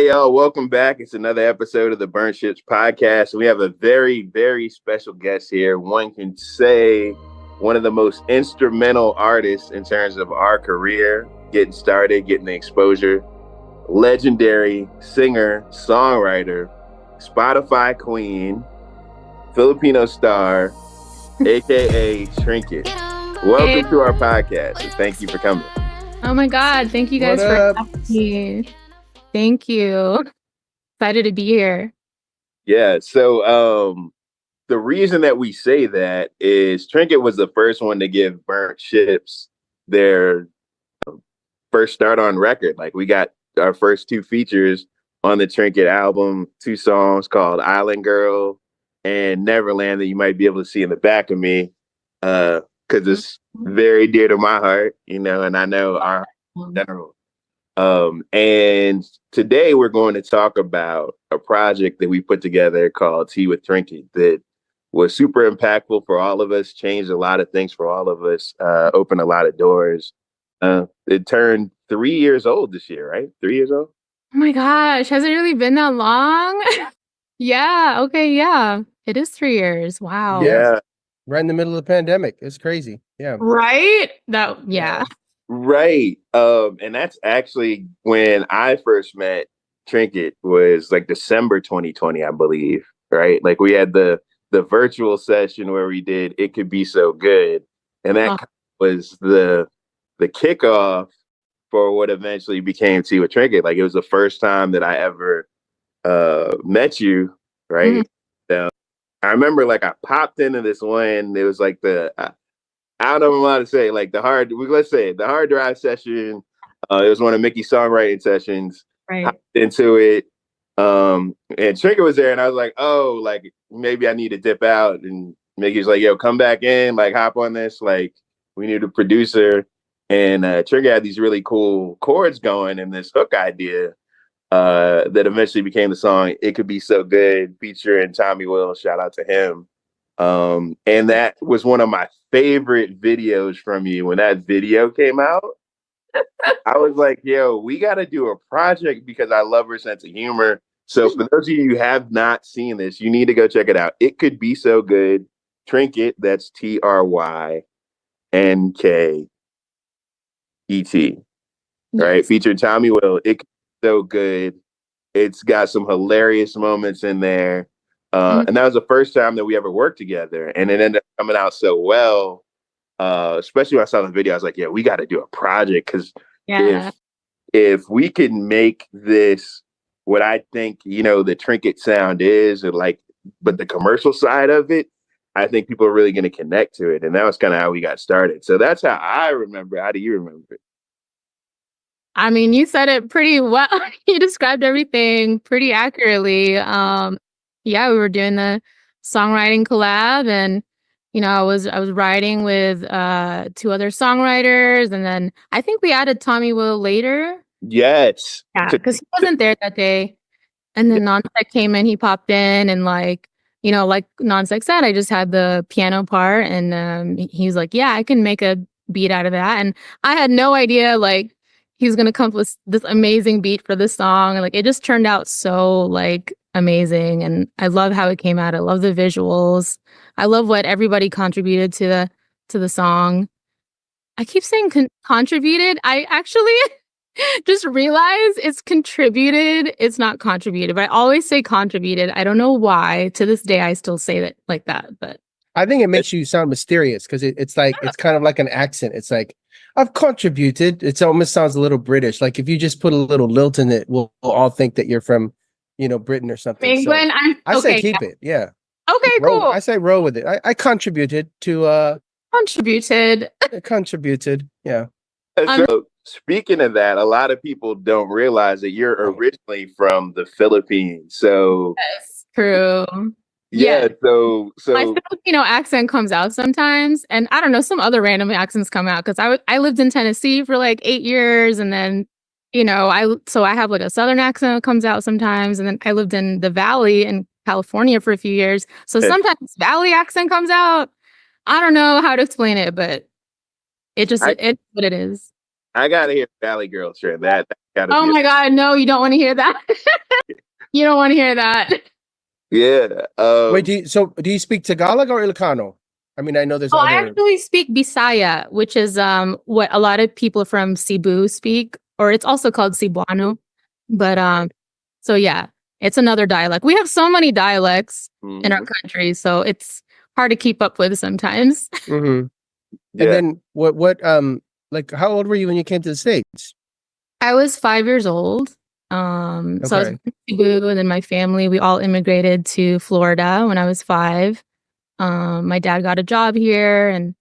Hey, y'all, welcome back. It's another episode of the Burntships podcast. We have a very, very special guest here. One can say one of the most instrumental artists in terms of our career, getting started, getting the exposure. Legendary singer, songwriter, Spotify Queen, Filipino star, aka Trynket. Welcome to our podcast, and thank you for coming. Oh my God, thank you guys for having me. Thank you. Excited to be here. Yeah, so the reason that we say that is Trinket was the first one to give Burntships their first start on record. Like, we got our first two features on the Trinket album, two songs called Island Girl and Neverland that you might be able to see in the back of me, because it's very dear to my heart, and I know our in general. And today we're going to talk about a project that we put together called Tea with Trinket that was super impactful for all of us, changed a lot of things for all of us, opened a lot of doors. It turned 3 years old this year, right? 3 years old? Oh my gosh, has it really been that long? Yeah, okay, yeah. It is 3 years. Wow. Yeah. Right in the middle of the pandemic. It's crazy. Yeah. Right? Yeah. Right. And that's actually when I first met Trinket, was like December 2020, I believe. Right. Like, we had the virtual session where we did It Could Be So Good. And that was the kickoff for what eventually became Tea with Trinket. Like, it was the first time that I ever met you. Right. Mm-hmm. So I remember, like, I popped into this one. It was like I don't know how to say, like, let's say the hard drive session. It was one of Mickey's songwriting sessions. Right. Hopped into it. And Trinket was there, and I was like, oh, like, maybe I need to dip out. And Mickey was like, yo, come back in, like, hop on this. Like, we need a producer. And Trinket had these really cool chords going and this hook idea that eventually became the song It Could Be So Good, featuring Tommy Will. Shout out to him. And that was one of my favorite videos from you. When that video came out, I was like, yo, we got to do a project because I love her sense of humor. So for those of you who have not seen this, you need to go check it out. It Could Be So Good. Trynket, that's Trynket, right? Featured Tommy Will. It Could Be So Good. It's got some hilarious moments in there. And that was the first time that we ever worked together. And it ended up coming out so well. Especially when I saw the video, I was like, yeah, we got to do a project. Because if we can make this what I think, the Trinket sound is, but the commercial side of it, I think people are really going to connect to it. And that was kind of how we got started. So that's how I remember. How do you remember it? I mean, you said it pretty well. You described everything pretty accurately. Yeah, we were doing the songwriting collab, and I was writing with two other songwriters, and then I think we added Tommy Will later. Yes. Yeah, because he wasn't there that day. And then Nonsec came in, he popped in, and like Nonsec said, I just had the piano part, and he's like, yeah, I can make a beat out of that. And I had no idea like he was gonna come up with this amazing beat for this song. And like it just turned out so like amazing. And I love how it came out. I love the visuals. I love what everybody contributed to the song. I keep saying contributed. I actually just realized it's contributed. It's not contributed, but I always say contributed. I don't know why. To this day, I still say it like that. But I think it makes you sound mysterious because it's like it's kind of like an accent. It's like I've contributed. It almost sounds a little British. Like if you just put a little lilt in it, we'll all think that you're from Britain or something. England. So I say keep it. Yeah. Okay. Cool. I say roll with it. I contributed to. Contributed. Yeah. So speaking of that, a lot of people don't realize that you're originally from the Philippines. So yes, true. Yeah. So my Filipino accent comes out sometimes, and I don't know, some other random accents come out because I lived in Tennessee for like 8 years, and then I have like a Southern accent that comes out sometimes, and then I lived in the Valley in California for a few years, so sometimes Valley accent comes out. I don't know how to explain it, but it's what it is. I gotta hear Valley Girl Trend. That gotta Oh be my God, no, you don't want to hear that. You don't want to hear that. yeah. Wait, do you speak Tagalog or Ilocano? I mean, I know there's Oh, I other. actually speak Bisaya, which is what a lot of people from Cebu speak, or it's also called Cebuano. But so yeah, it's another dialect. We have so many dialects in our country, so it's hard to keep up with sometimes. Mm-hmm. Yeah. And then what like how old were you when you came to the States? I was 5 years old. So I was Okay. born in Cebu, and then my family, we all immigrated to Florida when I was 5. My dad got a job here, and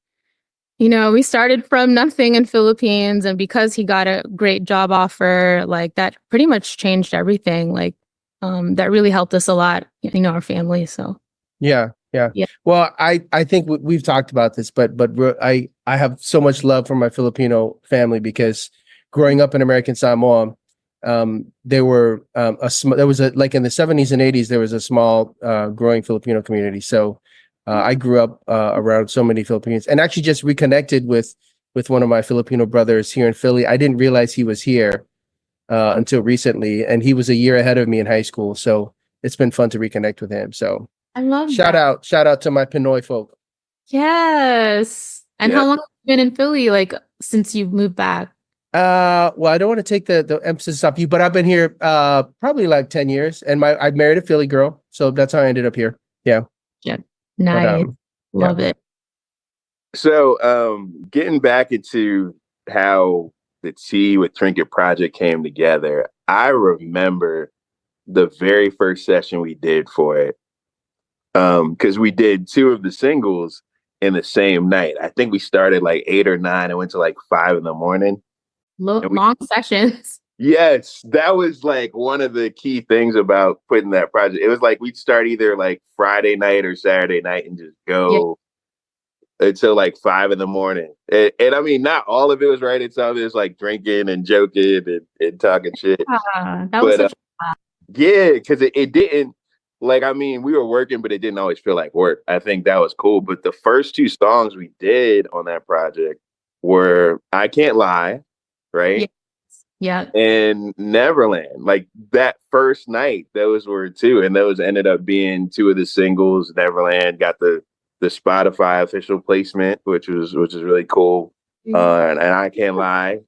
we started from nothing in Philippines, and because he got a great job offer, like that pretty much changed everything. Like, that really helped us a lot, our family. So Yeah, yeah. yeah. Well, I think we've talked about this, but I have so much love for my Filipino family because growing up in American Samoa, there were there was a like in the 70s and 80s there was a small growing Filipino community. So I grew up around so many Filipinos and actually just reconnected with one of my Filipino brothers here in Philly. I didn't realize he was here until recently, and he was a year ahead of me in high school. So it's been fun to reconnect with him. So I love shout that. out to my Pinoy folk. Yes. And Yeah. how long have you been in Philly, like since you've moved back? Well, I don't want to take the emphasis off you, but I've been here probably like 10 years, and I married a Philly girl, so that's how I ended up here. Yeah. Yeah. But Nice. yeah. Love it. So getting back into how the T with Trinket project came together, I remember the very first session we did for it. Because we did 2 of the singles in the same night. I think we started like 8 or 9 and went to like 5 in the morning. And Long sessions. yes, that was like one of the key things about putting that project. It was like we'd start either like Friday night or Saturday night and just Yeah. go until like 5 in the morning. And I mean, not all of it was right. Some of it was like drinking and joking and talking shit. That was But such yeah, because it didn't, like, I mean, we were working, but it didn't always feel like work. I think that was cool. But the first 2 songs we did on that project were I Can't Lie, yeah. right? Yeah. And Neverland. Like that first night, those were 2. And those ended up being 2 of the singles. Neverland got the Spotify official placement, which is really cool. And I Can't Lie,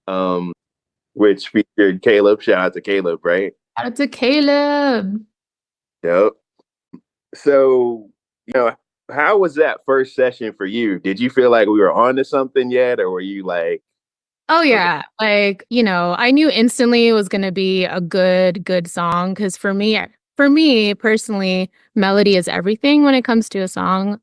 which featured Caleb. Shout out to Caleb, right? Shout out to Caleb. Yep. So, how was that first session for you? Did you feel like we were on to something yet, or were you like, Oh okay, yeah, like, I knew instantly it was going to be a good song because for me personally, melody is everything when it comes to a song.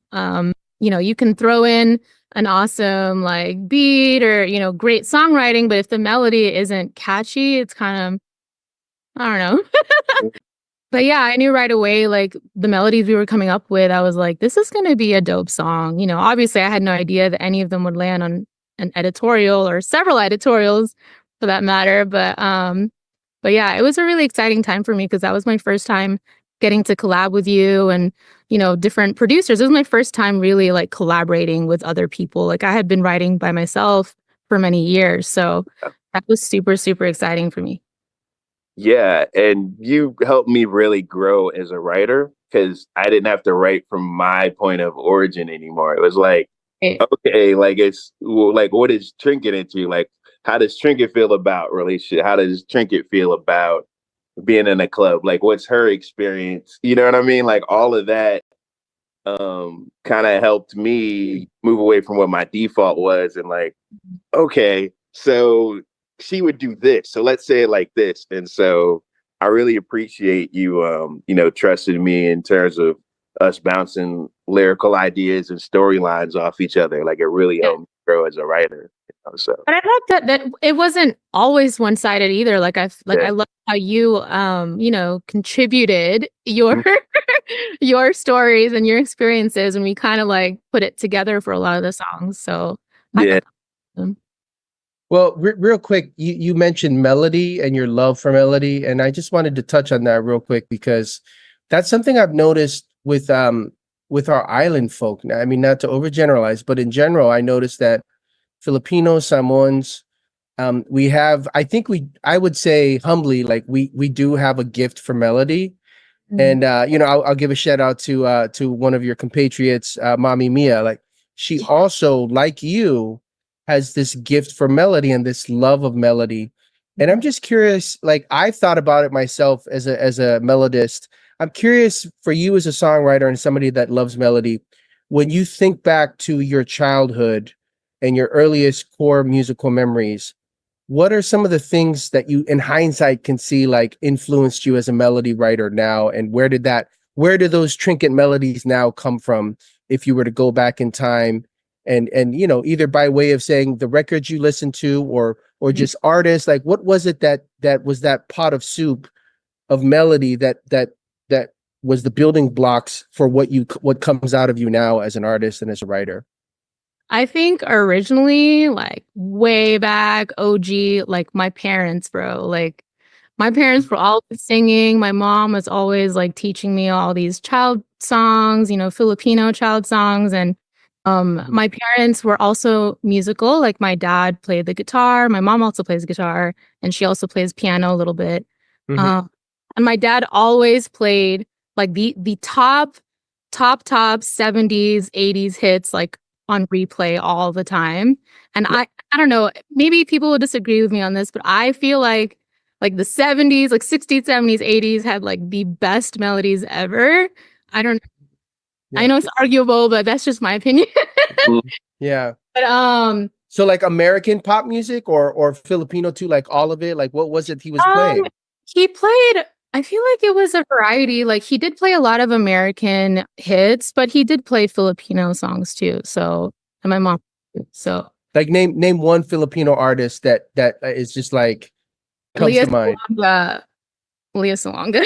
You can throw in an awesome like beat or, great songwriting, but if the melody isn't catchy, it's kind of, I don't know. But yeah, I knew right away, like the melodies we were coming up with, I was like, this is going to be a dope song. Obviously I had no idea that any of them would land on an editorial or several editorials for that matter. But yeah, it was a really exciting time for me because that was my first time getting to collab with you and, different producers. It was my first time really like collaborating with other people. Like I had been writing by myself for many years. So that was super, super exciting for me. yeah, and you helped me really grow as a writer because I didn't have to write from my point of origin anymore. It was like, Eh, okay, like like what is Trinket into? Like, how does Trinket feel about relationship? How does Trinket feel about being in a club? Like, what's her experience? You know what I mean? Like all of that kind of helped me move away from what my default was and like, okay, so she would do this. So let's say it like this. And so I really appreciate you, trusting me in terms of us bouncing lyrical ideas and storylines off each other. Like it really Yeah. helped me grow as a writer. So But I like that it wasn't always one-sided either. Like yeah. I love how you contributed your your stories and your experiences, and we kind of like put it together for a lot of the songs. So I Yeah. thought that was awesome. Well, real quick, you mentioned melody and your love for melody, and I just wanted to touch on that real quick because that's something I've noticed with our island folk. Now, I mean, not to overgeneralize, but in general, I noticed that Filipinos, Samoans, We have, I would say humbly, like we do have a gift for melody. And I'll give a shout out to one of your compatriots, Mommy Mia. Like she also, like you, has this gift for melody and this love of melody. And I'm just curious, like I've thought about it myself as a melodist. I'm curious for you as a songwriter and somebody that loves melody, when you think back to your childhood and your earliest core musical memories, what are some of the things that you in hindsight can see like influenced you as a melody writer now, and where do those Trinket melodies now come from, if you were to go back in time, and either by way of saying the records you listened to, or just artists, like what was it that was that pot of soup of melody that was the building blocks for what comes out of you now as an artist and as a writer? I think originally, like way back, OG, like my parents, bro. Like my parents were always singing. My mom was always like teaching me all these child songs, Filipino child songs. And my parents were also musical. Like my dad played the guitar. My mom also plays guitar, and she also plays piano a little bit. And my dad always played like the top 70s, 80s hits, like on replay all the time. And I don't know, maybe people will disagree with me on this, but I feel like the 70s, like 60s, 70s, 80s had like the best melodies ever. I don't I know it's arguable, but that's just my opinion. Yeah. But so like American pop music or Filipino too, like all of it, like what was it he was playing? He played, I feel like it was a variety. Like he did play a lot of American hits, but he did play Filipino songs too. So, and my mom, so like name one Filipino artist that is just like comes to mind. Leah Salonga.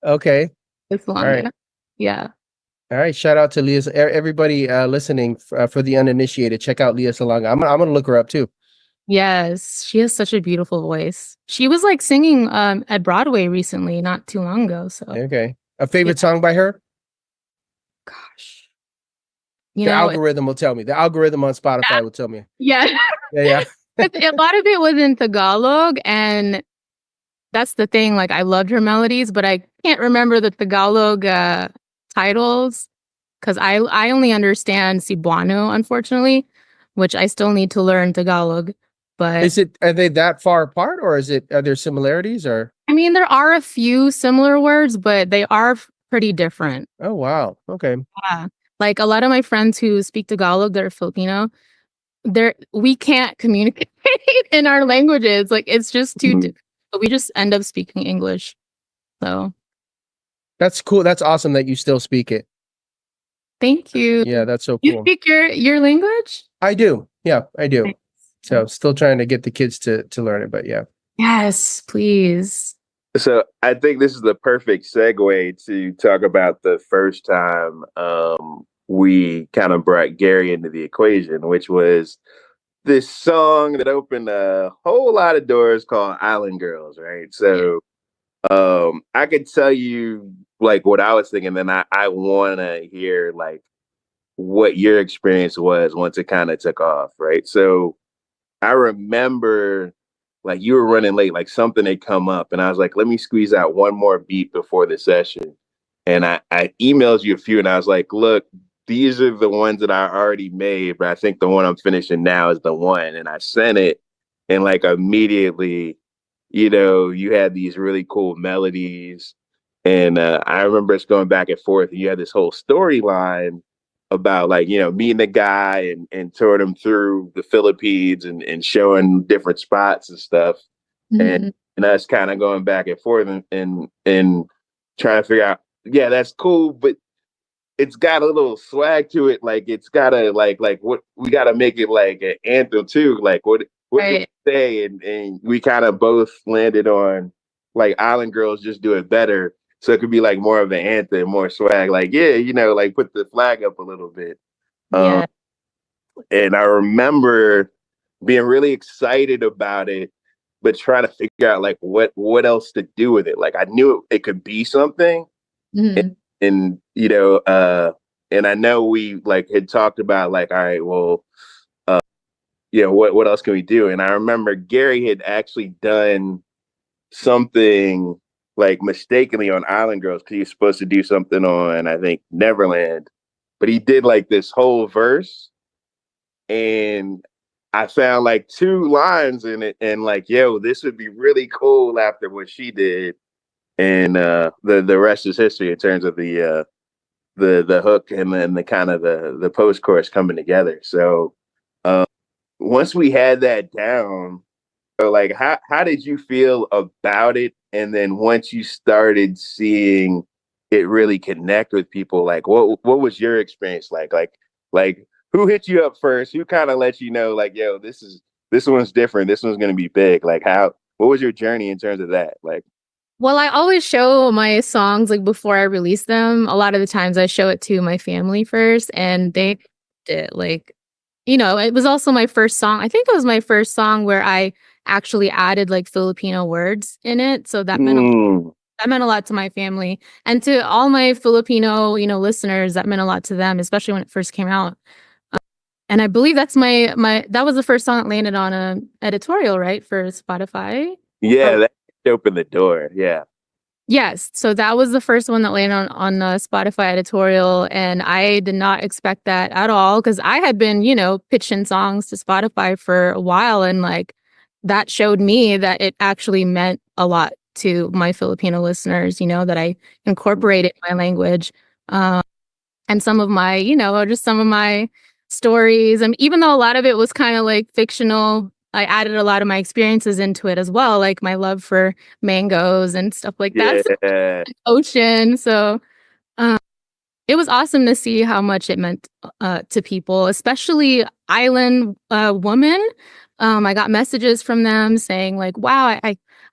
Okay. It's Salonga. All right. Yeah. All right. Shout out to Leah. Everybody listening, for the uninitiated, check out Leah Salonga. I'm gonna look her up too. Yes, she has such a beautiful voice. She was like singing at Broadway recently, not too long ago. So okay. A favorite song by her? Gosh. The algorithm will tell me. The algorithm on Spotify will tell me. Yeah. Yeah. A lot of it was in Tagalog, and that's the thing. Like I loved her melodies, but I can't remember the Tagalog titles because I only understand Cebuano, unfortunately, which I still need to learn Tagalog. But are they that far apart, or are there similarities, or? I mean, there are a few similar words, but they are pretty different. Oh, wow. Okay. Yeah. Like a lot of my friends who speak Tagalog that are Filipino, we can't communicate in our languages. Like it's just too difficult. We just end up speaking English. So that's cool. That's awesome that you still speak it. Thank you. Yeah, that's so cool. You speak your language? I do. Yeah, I do. Thanks. So still trying to get the kids to learn it, but yeah. Yes, please. So I think this is the perfect segue to talk about the first time we kind of brought Gary into the equation, which was this song that opened a whole lot of doors called Island Girls, right? So I could tell you like what I was thinking, and I want to hear like what your experience was once it kind of took off, right? So I remember like you were running late, like something had come up, and I was like, let me squeeze out one more beat before the session. And I emailed you a few, and I was like, look, these are the ones that I already made, but I think the one I'm finishing now is the one. And I sent it, and like immediately, you had these really cool melodies. And I remember us going back and forth, and you had this whole storyline about like, meeting the guy and touring him through the Philippines and showing different spots and stuff. And us kind of going back and forth and trying to figure out, yeah, that's cool, but it's got a little swag to it. Like it's gotta like what we gotta make it like an anthem too. Like what can we say? And we kind of both landed on like Island Girls just do it better. So it could be like more of an anthem, more swag. Like, yeah, like put the flag up a little bit. Yeah. And I remember being really excited about it, but trying to figure out like what else to do with it. Like I knew it could be something. And and I know we like had talked about like, all right, well, what else can we do? And I remember Gary had actually done something like mistakenly on Island Girls because he was supposed to do something on, I think, Neverland, but he did like this whole verse, and I found like 2 lines in it, and like, yo, this would be really cool after what she did, and the rest is history in terms of the hook and then the kind of the post chorus coming together. So once we had that down, so like how did you feel about it? And then once you started seeing it really connect with people, like what was your experience like? Like who hit you up first? Who kind of let you know like, yo, this one's different. This one's gonna be big. Like what was your journey in terms of that? Like, Well, I always show my songs like before I release them. A lot of the times I show it to my family first, and they did like, it was also my first song. I think it was my first song where I actually added like Filipino words in it. So that meant a lot to my family and to all my Filipino, listeners. That meant a lot to them, especially when it first came out. And I believe that's that was the first song that landed on a editorial, right, for Spotify. yeah, that opened the door. Yeah. Yes. So that was the first one that landed on the Spotify editorial. And I did not expect that at all because I had been, pitching songs to Spotify for a while. And like that showed me that it actually meant a lot to my Filipino listeners, that I incorporated my language and some of my, just some of my stories. And even though a lot of it was kind of like fictional, I added a lot of my experiences into it as well, like my love for mangoes and stuff like that. Yeah. So, ocean. So it was awesome to see how much it meant to people, especially island women. I got messages from them saying like, wow,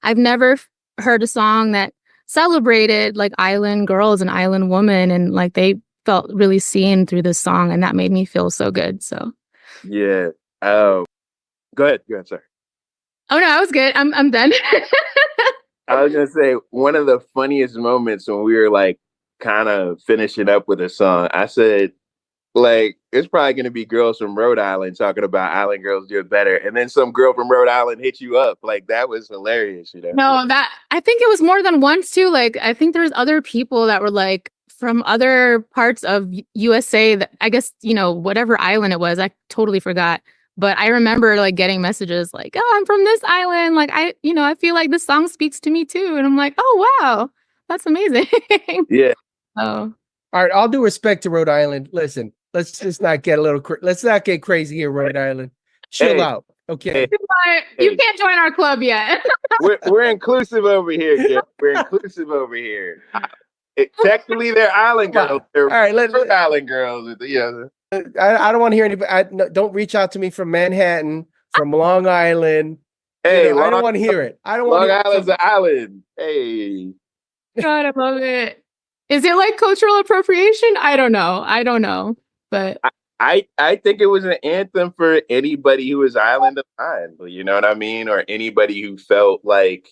I've never heard a song that celebrated like island girls and island women. And like they felt really seen through this song. And that made me feel so good. So Yeah. Go ahead. Sorry. oh no, I was good. I'm done. I was gonna say one of the funniest moments when we were like kind of finishing up with a song. I said, like, it's probably gonna be girls from Rhode Island talking about island girls do it better, and then some girl from Rhode Island hit you up. Like that was hilarious, No, that I think it was more than once too. Like I think there's other people that were like from other parts of USA that I guess, whatever island it was, I totally forgot. But I remember like getting messages like, "Oh, I'm from this island. Like I feel like this song speaks to me too." And I'm like, "Oh, wow. That's amazing." Yeah. Oh. All right, all due respect to Rhode Island. Listen, let's just not get let's not get crazy here, Rhode Island. Chill out, okay? You can't join our club yet. we're inclusive over here, Jeff. We're inclusive over here. Technically, they're island girls. They're all right, Rhode Island girls. Yeah. I don't want to hear anybody. No, don't reach out to me from Manhattan, from Long Island. Hey, I don't want to hear it. I don't Long want to. Island's an island. Hey. God, I love it. Is it like cultural appropriation? I don't know. But I think it was an anthem for anybody who was island aligned. You know what I mean? Or anybody who felt like,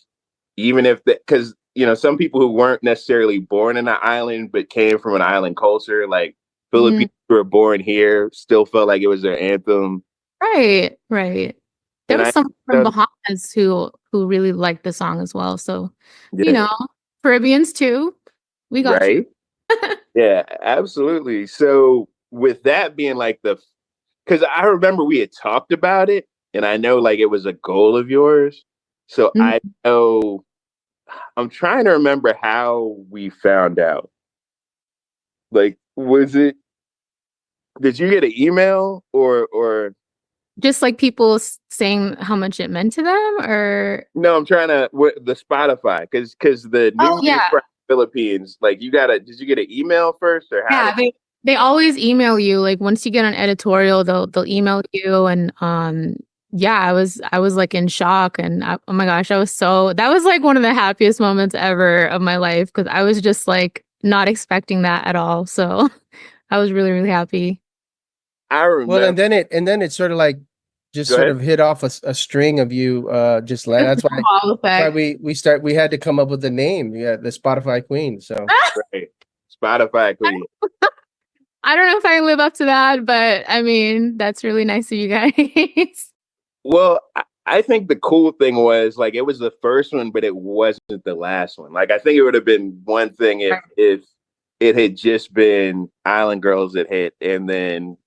even if because some people who weren't necessarily born in an island but came from an island culture, like Filipinos who were born here, still felt like it was their anthem. Right. There was someone from Bahamas who really liked the song as well. So, Caribbeans too. We got you. Yeah, absolutely. So with that being like because I remember we had talked about it and I know like it was a goal of yours. So I know I'm trying to remember how we found out. Like, did you get an email or just like people saying how much it meant to them, or no? I'm trying to the Spotify because the new Philippines, like did you get an email first or how? Yeah, they always email you. Like once you get an editorial, they'll email you, and yeah, I was like in shock, and oh my gosh, that was like one of the happiest moments ever of my life because I was just like not expecting that at all. So I was really, really happy. I remember. Well, and then it sort of like just sort of hit off a string of you just land. That's why we had to come up with the name. Yeah, the Spotify Queen. So right. Spotify Queen. I don't know if I live up to that, but I mean, that's really nice of you guys. Well, I think the cool thing was like it was the first one, but it wasn't the last one. Like I think it would have been one thing if it had just been Island Girls that hit, and then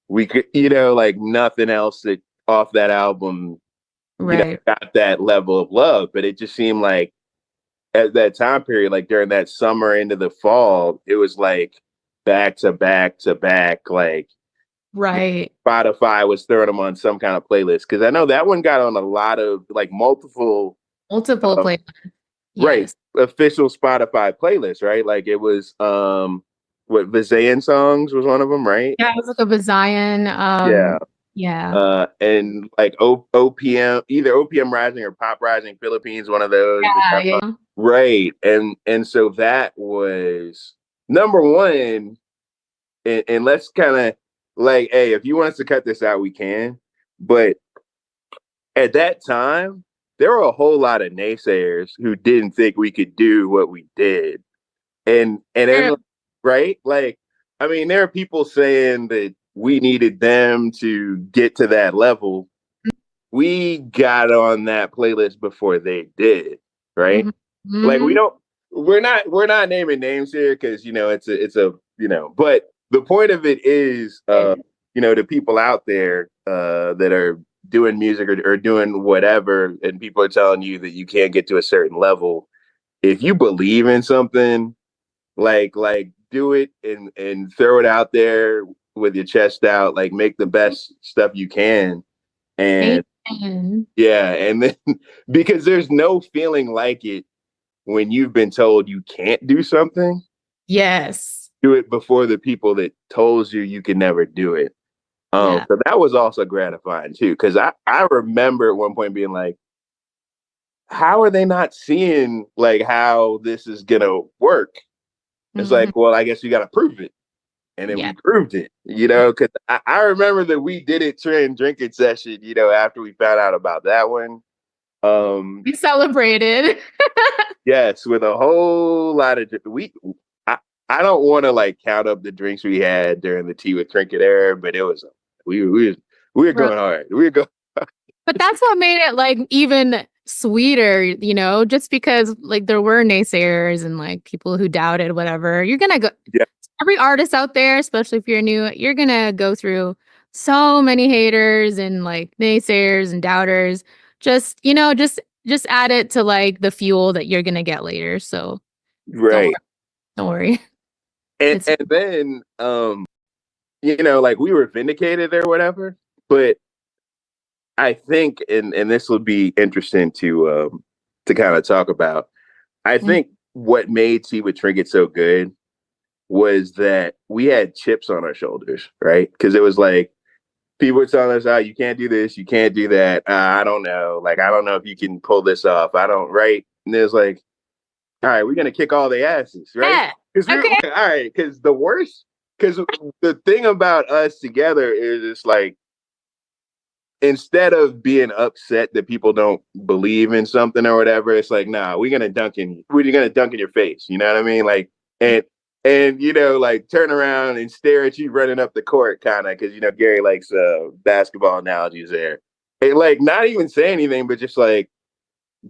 we could, like nothing else that off that album, Right. got that level of love. But it just seemed like at that time period, like during that summer into the fall, it was like back to back to back, like Right. Spotify was throwing them on some kind of playlist because I know that one got on a lot of like multiple, Multiple um, playlists. right, Yes. official Spotify playlists, right? Like it was what Vizayan songs was one of them, right? Yeah, it was like a bazillion. Yeah. Yeah. And like OPM, either OPM Rising or Pop Rising Philippines, one of those. Yeah, yeah. Right. And so that was number one. And let's kind of like, hey, if you want us to cut this out, we can. But at that time, there were a whole lot of naysayers who didn't think we could do what we did. And then True. right? Like, I mean, there are people saying that we needed them to get to that level. We got on that playlist before they did, right? Mhm. Like Mhm. we're not naming names here because it's a but the point of it is the people out there that are doing music or doing whatever, and people are telling you that you can't get to a certain level. If you believe in something, like do it and throw it out there with your chest out, like make the best stuff you can. And Amen. yeah, and then because there's no feeling like it when you've been told you can't do something, Yes. do it before the people that told you can never do it. Yeah. So that was also gratifying too, because I remember at one point being like, how are they not seeing like how this is gonna work? It's Mhm. like, well, I guess you got to prove it. And then Yeah. we proved it, because I remember that we did it during Trinket session, after we found out about that one. We celebrated. Yes, with a whole lot of I, I don't want to like count up the drinks we had during the Tea with Trinket era, but it was we were Bro. going hard. We were going. But that's what made it like even sweeter, just because like there were naysayers and like people who doubted whatever. You're gonna go Yeah, every artist out there, especially if you're new, you're gonna go through so many haters and like naysayers and doubters. Just add it to like the fuel that you're gonna get later. So don't worry. right. Don't worry. And It's and then like we were vindicated or whatever, but I think, and this will be interesting to kind of talk about. I mm, think what made Tea with Trinket so good was that we had chips on our shoulders, right? Because it was like people were telling us, "Oh, you can't do this, you can't do that. I don't know. Like, I don't know if you can pull this off. I don't." Right? And it was like, "All right, we're gonna kick all the asses, right?" yeah. Because we're Okay. all right. Because the thing about us together is it's like instead of being upset that people don't believe in something or whatever, it's like, nah, we're gonna dunk in your face. You know what I mean? Like, and like turn around and stare at you running up the court, kind of, because Gary likes basketball analogies there. And like, not even say anything, but just like,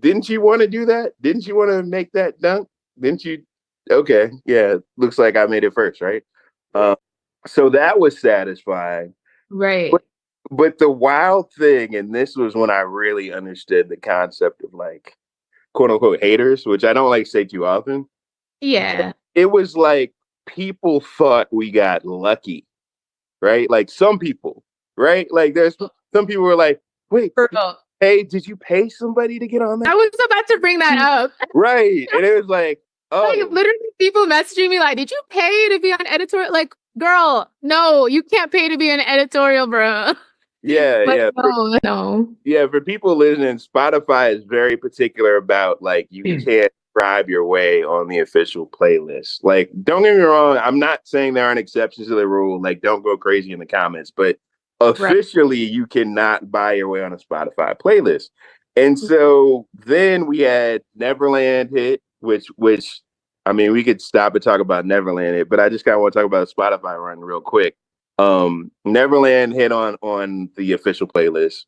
didn't you want to do that? Didn't you want to make that dunk? Didn't you? Okay, yeah, looks like I made it first, right? Uh, so that was satisfying. Right. But but the wild thing, and this was when I really understood the concept of like quote unquote haters, which I don't like to say too often. Yeah. It was like people thought we got lucky, right? Like some people, right? Like there's some people were like, wait, Bro. hey, did you pay somebody to get on I that? was about to bring that up. Right. And it was like, Like oh, literally people messaging me like, did you pay to be on editorial? Like, girl, no, you can't pay to be on editorial, bro. yeah, Like, yeah. no, no. Yeah, for people listening, Spotify is very particular about like you can't bribe your way on the official playlist. Like, don't get me wrong, I'm not saying there aren't exceptions to the rule. Like, don't go crazy in the comments, but Right. officially you cannot buy your way on a Spotify playlist. And so then we had Neverland hit, which I mean we could stop and talk about Neverland hit, but I just kind of want to talk about Spotify run real quick. Neverland hit on the official playlist.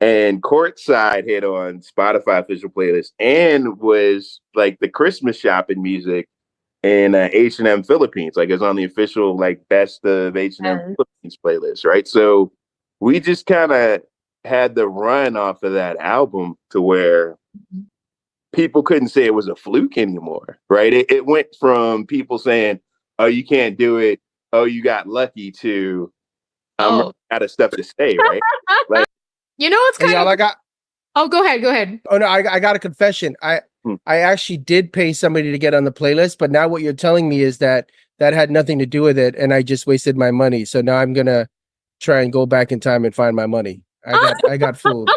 And Courtside hit on Spotify official playlist and was like the Christmas shopping music in H&M Philippines. Like it's on the official like best of H&M Yes. Philippines playlist, right? So we just kind of had the run off of that album to where people couldn't say it was a fluke anymore, right? It went from people saying, "Oh, you can't do it. Oh, you got lucky," to I'm Oh, out of stuff to say, right? Like, you know what's Hey, kind y'all, of? I got. Oh, go ahead. Go ahead. Oh no, I got a confession. hmm, I actually did pay somebody to get on the playlist, but now what you're telling me is that that had nothing to do with it, and I just wasted my money. So now I'm gonna try and go back in time and find my money. I got fooled.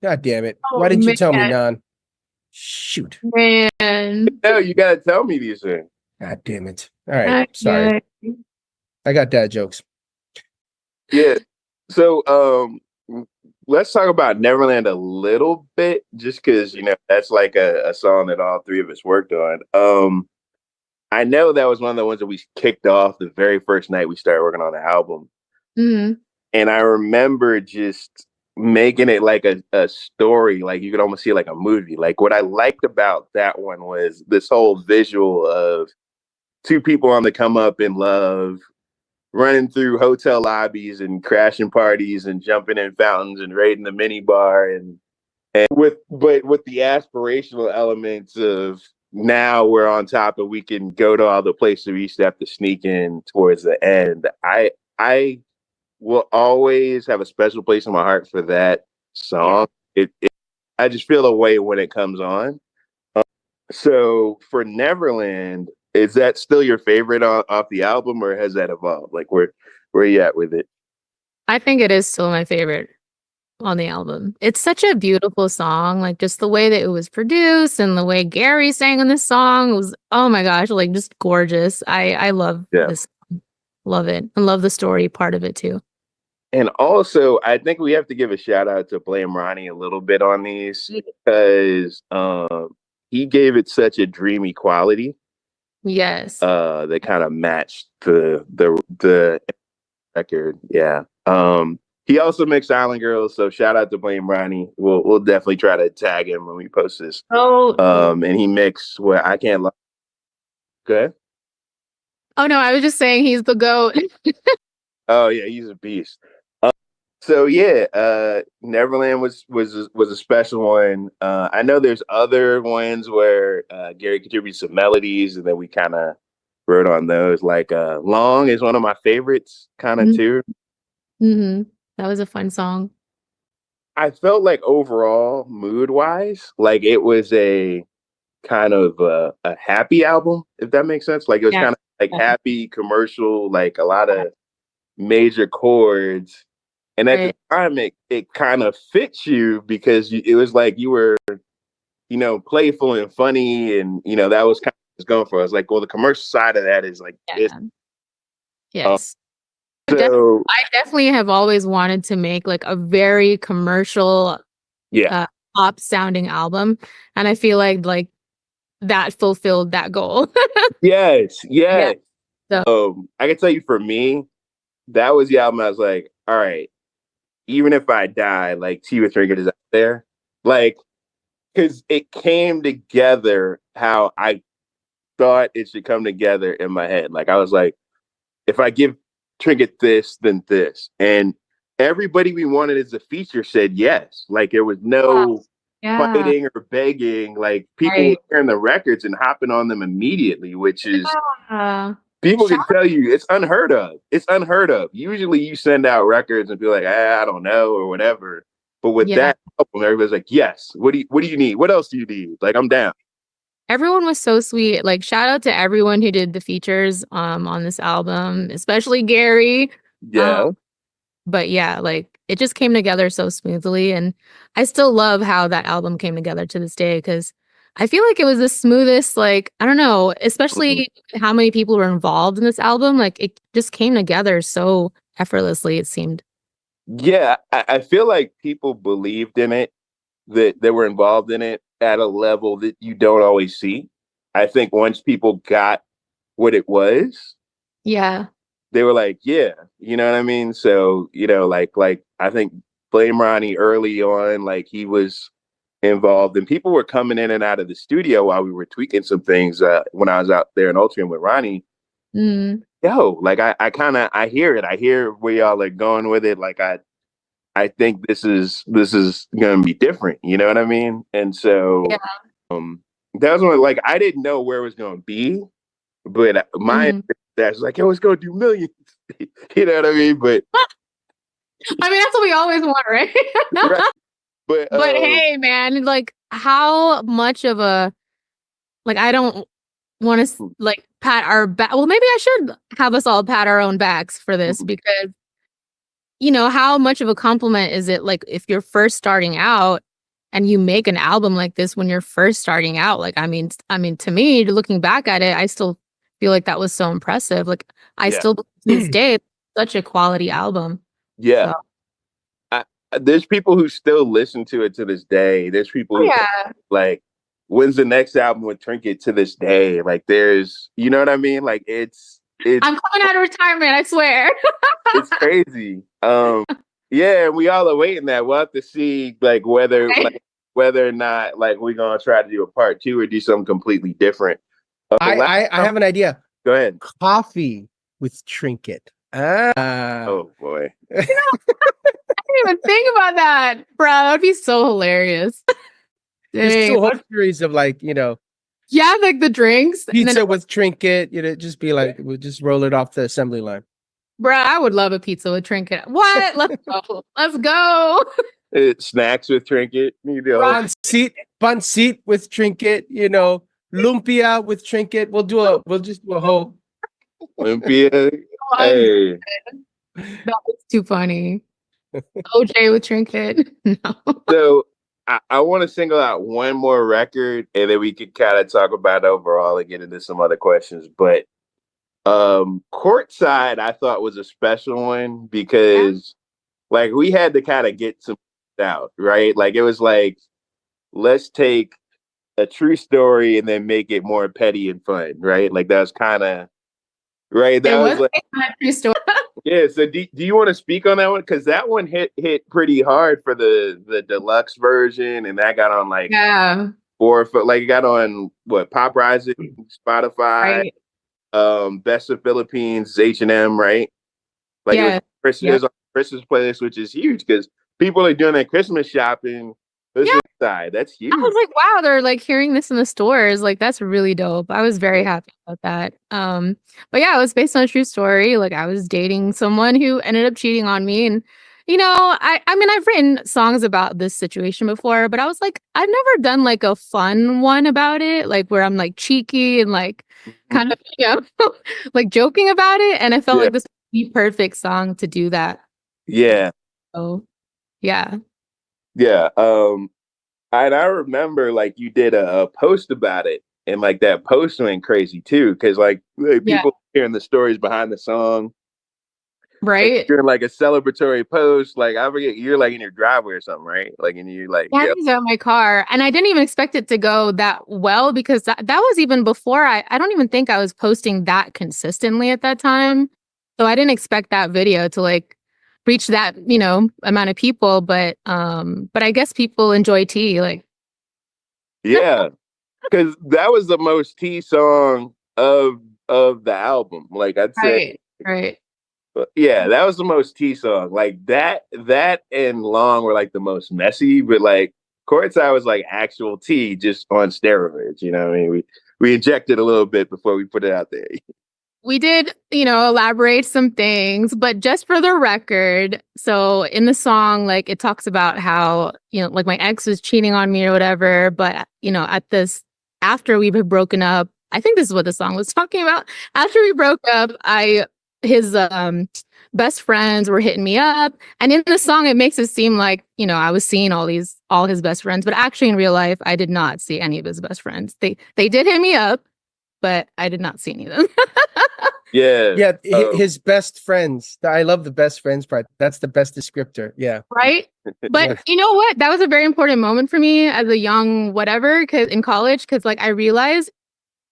God damn it! Oh, Why didn't you tell me, man. Nan? Shoot! Man. no, you gotta tell me these things. God damn it! All right, sorry. Okay. I got dad jokes. Yeah. So let's talk about Neverland a little bit, just because that's like a song that all three of us worked on. I know that was one of the ones that we kicked off the very first night we started working on the album. Hmm. And I remember just making it like a story, like you could almost see it like a movie. Like what I liked about that one was this whole visual of two people on the come up in love, running through hotel lobbies and crashing parties and jumping in fountains and raiding the mini bar and with the aspirational elements of now we're on top and we can go to all the places we used to have to sneak in towards the end. I will always have a special place in my heart for that song. It I just feel a way when it comes on. So for Neverland, is that still your favorite off the album, or has that evolved? Like where are you at with it? I think it is still my favorite on the album. It's such a beautiful song. Like just the way that it was produced and the way Gary sang in this song was, oh my gosh, like just gorgeous. I love Yeah. this. Love it. And love the story part of it too. And also, I think we have to give a shout out to Blame Ronnie a little bit on these because he gave it such a dreamy quality Yes. that kind of matched the record. Yeah. He also mixed Island Girls, so shout out to Blame Ronnie. We'll definitely try to tag him when we post this. Oh, And he mixed what I can't lie. Good. oh no, I was just saying he's the GOAT. Oh yeah, he's a beast. So yeah, Neverland was a special one. I know there's other ones where Gary contributes some melodies, and then we kind of wrote on those. Like "Long" is one of my favorites, kind of too. Mm-hmm. That was a fun song. I felt like overall, mood wise, like it was a kind of a happy album, if that makes sense. Like it was Yeah. kind of like happy, commercial, like a lot of major chords. And at the Right. time, it kind of fits you because it was like you were, playful and funny. And, that was kind of what I was going for. I was like, well, the commercial side of that is like, it's, Yeah. Yes. so, I definitely have always wanted to make like a very commercial yeah. pop sounding album. And I feel like that fulfilled that goal. Yes. Yes. So I can tell you for me, that was the album I was like, all right, even if I die, like Tea with Trinket is out there. Like, because it came together how I thought it should come together in my head. Like I was like, if I give Trinket this, then this. And everybody we wanted as a feature said yes. Like there was no yeah. fighting or begging. Like people were Right. hearing the records and hopping on them immediately, which is Yeah. people can Shout- tell you it's unheard of. It's unheard of. Usually you send out records and be like, I don't know, or whatever. But with Yeah. that album, everybody's like, yes, what do you need? What else do you need? Like, I'm down. Everyone was so sweet. Like shout out to everyone who did the features on this album, especially Gary. Yeah. But yeah, like it just came together so smoothly. And I still love how that album came together to this day because I feel like it was the smoothest, like, I don't know, especially how many people were involved in this album. Like it just came together so effortlessly, it seemed. Yeah. I feel like people believed in it, that they were involved in it at a level that you don't always see. I think once people got what it was, Yeah. they were like, yeah, you know what I mean? So, like I think Blame Ronnie early on, like he was involved, and people were coming in and out of the studio while we were tweaking some things when I was out there in Ultron with Ronnie. Yo, like I kind of I hear it. I hear where y'all are going with it. Like I think this is gonna be different. You know what I mean? And so that was when like I didn't know where it was gonna be, but my that's like, yo, it's gonna do millions. You know what I mean? But I mean, that's what we always want, right? right. But hey, man, like how much of a like I don't want to like pat our back. Well, maybe I should have us all pat our own backs for this because you know how much of a compliment is it like if you're first starting out and you make an album like this when you're first starting out? Like, I mean, to me, looking back at it, I still feel like that was so impressive. Like, I still to this day, it's such a quality album. Yeah. So. There's people who still listen to it to this day. There's people who like, when's the next album with Trinket to this day? Like, there's, you know what I mean? Like, it's I'm coming out of retirement, I swear. It's crazy. Yeah, we all are waiting that. We'll have to see like whether or not like we're gonna try to do a part 2 or do something completely different. I have an idea. Go ahead. Coffee with Trinket. Oh boy. I didn't even think about that, bro. That'd be so hilarious. Just two whole series of like, you know. Yeah, like the drinks. Pizza with Trinket, you know, just be like, we'll just roll it off the assembly line. Bro, I would love a pizza with Trinket. What? Let's go. Let's go. Snacks with Trinket. Bun seat with Trinket, you know, lumpia with Trinket. We'll just do a whole lumpia. Hey. That was too funny. OJ with Trinket. No. So I want to single out one more record and then we could kind of talk about overall and get into some other questions. But Courtside I thought was a special one because like we had to kind of get some out, right? Like it was like, let's take a true story and then make it more petty and fun, right? Like that was kind of right. That was like a true story. Yeah, so do you want to speak on that one? Because that one hit pretty hard for the deluxe version, and that got on like it got on what Pop Rising, Spotify, Best of Philippines, H&M, right? Like it was on Christmas playlist, which is huge because people are doing their Christmas shopping. Side. That's huge. I was like, wow, they're like hearing this in the stores. Like, that's really dope. I was very happy about that. But yeah, it was based on a true story. Like, I was dating someone who ended up cheating on me. And, you know, I mean, I've written songs about this situation before, but I was like, I've never done like a fun one about it, like where I'm like cheeky and like kind of, you know, like joking about it. And I felt like this would be perfect song to do that. Yeah. So, yeah. Yeah. And I remember like you did a post about it and like that post went crazy too. Cause like people hearing the stories behind the song. Right. Like, you're in like a celebratory post. Like I forget, you're like in your driveway or something, right? Like and you like I was out my car and I didn't even expect it to go that well because that was even before I don't even think I was posting that consistently at that time. So I didn't expect that video to like reach that, you know, amount of people, but I guess people enjoy tea, like because that was the most tea song of the album, like I'd say, right. But yeah, that was the most tea song. Like that and Long were like the most messy, but like Courtside was like actual tea, just on steroids. You know what I mean? We injected a little bit before we put it out there. We did, you know, elaborate some things, but just for the record, so in the song, like it talks about how, you know, like my ex was cheating on me or whatever, but, you know, after we had broken up, I think this is what the song was talking about. After we broke up, his best friends were hitting me up. And in the song, it makes it seem like, you know, I was seeing all his best friends, but actually in real life, I did not see any of his best friends. They did hit me up, but I did not see any of them. Yeah. His best friends. I love the best friends part. That's the best descriptor. Yeah. Right. But you know what? That was a very important moment for me as a young whatever, because in college, because like I realized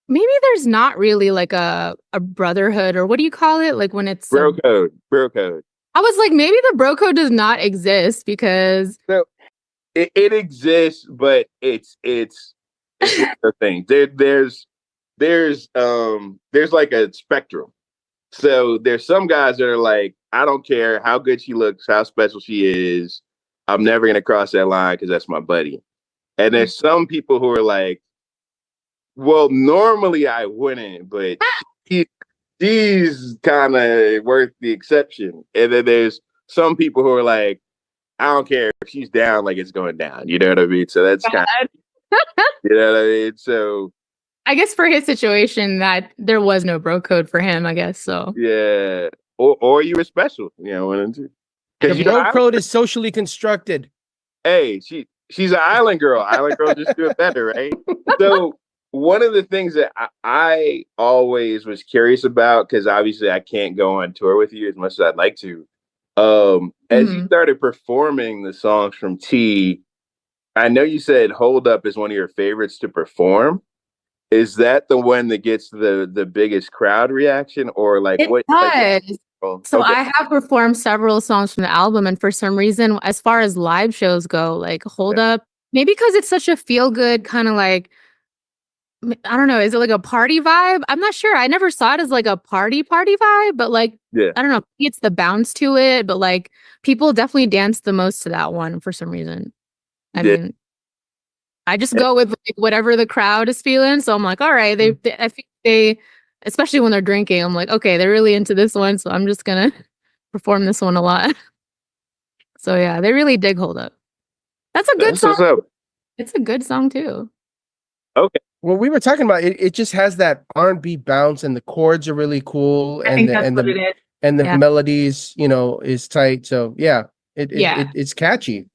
maybe there's not really like a brotherhood or what do you call it? Like when it's bro code. I was like, maybe the bro code does not exist because So it exists, but it's one of the things. There's like a spectrum. So there's some guys that are like, I don't care how good she looks, how special she is. I'm never gonna cross that line because that's my buddy. And there's some people who are like, well, normally I wouldn't, but she, she's kind of worth the exception. And then there's some people who are like, I don't care if she's down, like it's going down. You know what I mean? So that's kind of, you know what I mean? So I guess for his situation that there was no bro code for him, I guess. So yeah, or you were special, you know, The because you bro know, code is socially constructed. hey, she's an island girl. Island girl just do it better, right? So one of the things that I always was curious about, because obviously I can't go on tour with you as much as I'd like to. As you started performing the songs from T, I know you said "Hold Up" is one of your favorites to perform. Is that the one that gets the biggest crowd reaction, or like it what? Like, does. oh, So okay, I have performed several songs from the album, and for some reason, as far as live shows go, like Hold Up, maybe because it's such a feel good kind of like I don't know, is it like a party vibe? I'm not sure. I never saw it as like a party vibe, but like yeah, I don't know, it's the bounce to it, but like people definitely dance the most to that one for some reason. I yeah. mean, I just go with like whatever the crowd is feeling. So I'm like, all right, I think they, especially when they're drinking, I'm like, okay, they're really into this one, so I'm just gonna perform this one a lot. So yeah, they really dig Hold Up. That's a good That's what's song. up. It's a good song too. Okay, Well, we were talking about it. It just has that R&B bounce, and the chords are really cool, I and think that's what it is. the Yeah. melodies, is tight. So yeah, Yeah. it's catchy.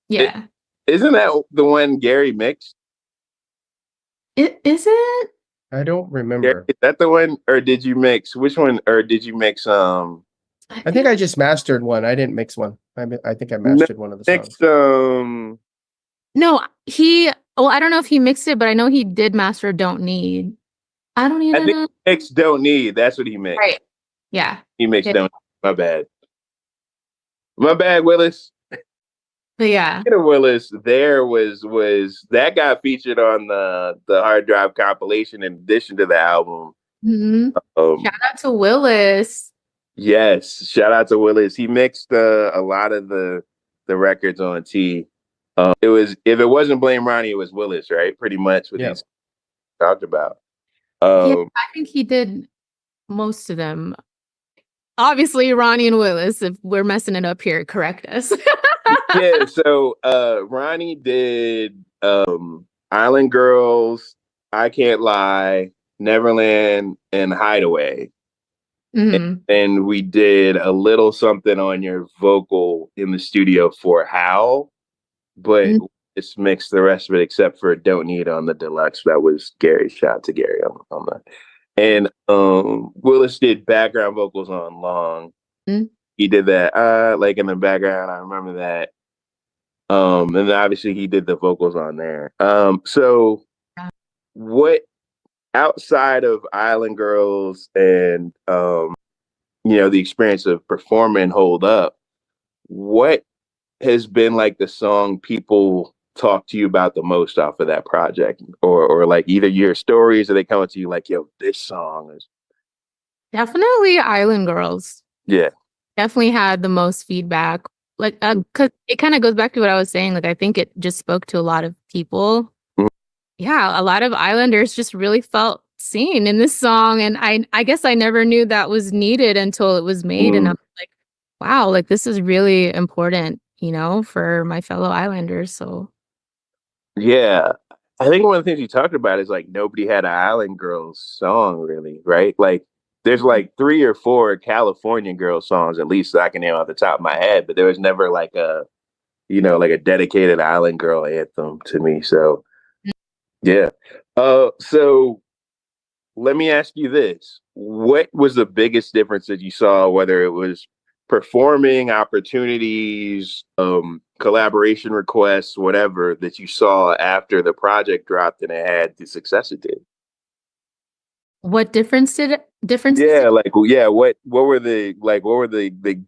Yeah. isn't that the one Gary mixed? Is it? I don't Gary, remember. is that the one, or did you mix which one, or did you mix I I think think I just mastered one. I didn't mix one. I think I no, mastered one of the songs. mixed no, well, I don't know if he mixed it, but I know he did master Don't Need. I don't need I to think know. he mixed Don't Need. That's what he mixed. Right. Yeah. He mixed Yeah. Don't Need. My bad. My bad, Willis. But yeah. Peter Willis there was that got featured on the hard drive compilation in addition to the album. Mhm. Um Shout out to Willis. yes, shout out to Willis. He mixed a lot of the records on T. It was, if it wasn't Blame Ronnie, it was Willis, right? Pretty much what Yeah. he's talked about. Yeah, Um I think he did most of them. Obviously, Ronnie and Willis, if we're messing it up here, correct us. yeah, so Ronnie did Island Girls, I Can't Lie, Neverland, and Hideaway. Mhm. And we did a little something on your vocal in the studio for How, but Mhm. it's mixed the rest of it except for Don't Need on the deluxe. That was Gary. Shout out to Gary on that. And Willis did background vocals on Long. Mhm. He did that like in the background. I remember that. And then obviously he did the vocals on there. So what, outside of Island Girls and the experience of performing Hold Up, what has been like the song people talk to you about the most off of that project, or like either your stories, or they come to you like, yo, this song is, Definitely Island Girls. yeah, Definitely had the most feedback. Like, because it kind of goes back to what I was saying. Like, I think it just spoke to a lot of people. Mhm. Yeah, a lot of Islanders just really felt seen in this song, and I guess I never knew that was needed until it was made, and Mm, I'm like, wow, like this is really important, for my fellow Islanders. So yeah. I think one of the things you talked about is like nobody had an Island Girls song really, right? Like there's like 3 or 4 California girl songs at least that I can name off the top of my head, but there was never like like a dedicated Island Girl anthem to me. So yeah. So let me ask you this. What was the biggest difference that you saw, whether it was performing opportunities, collaboration requests, whatever, that you saw after the project dropped and it had the success it did? What differences? Yeah, like yeah, what were the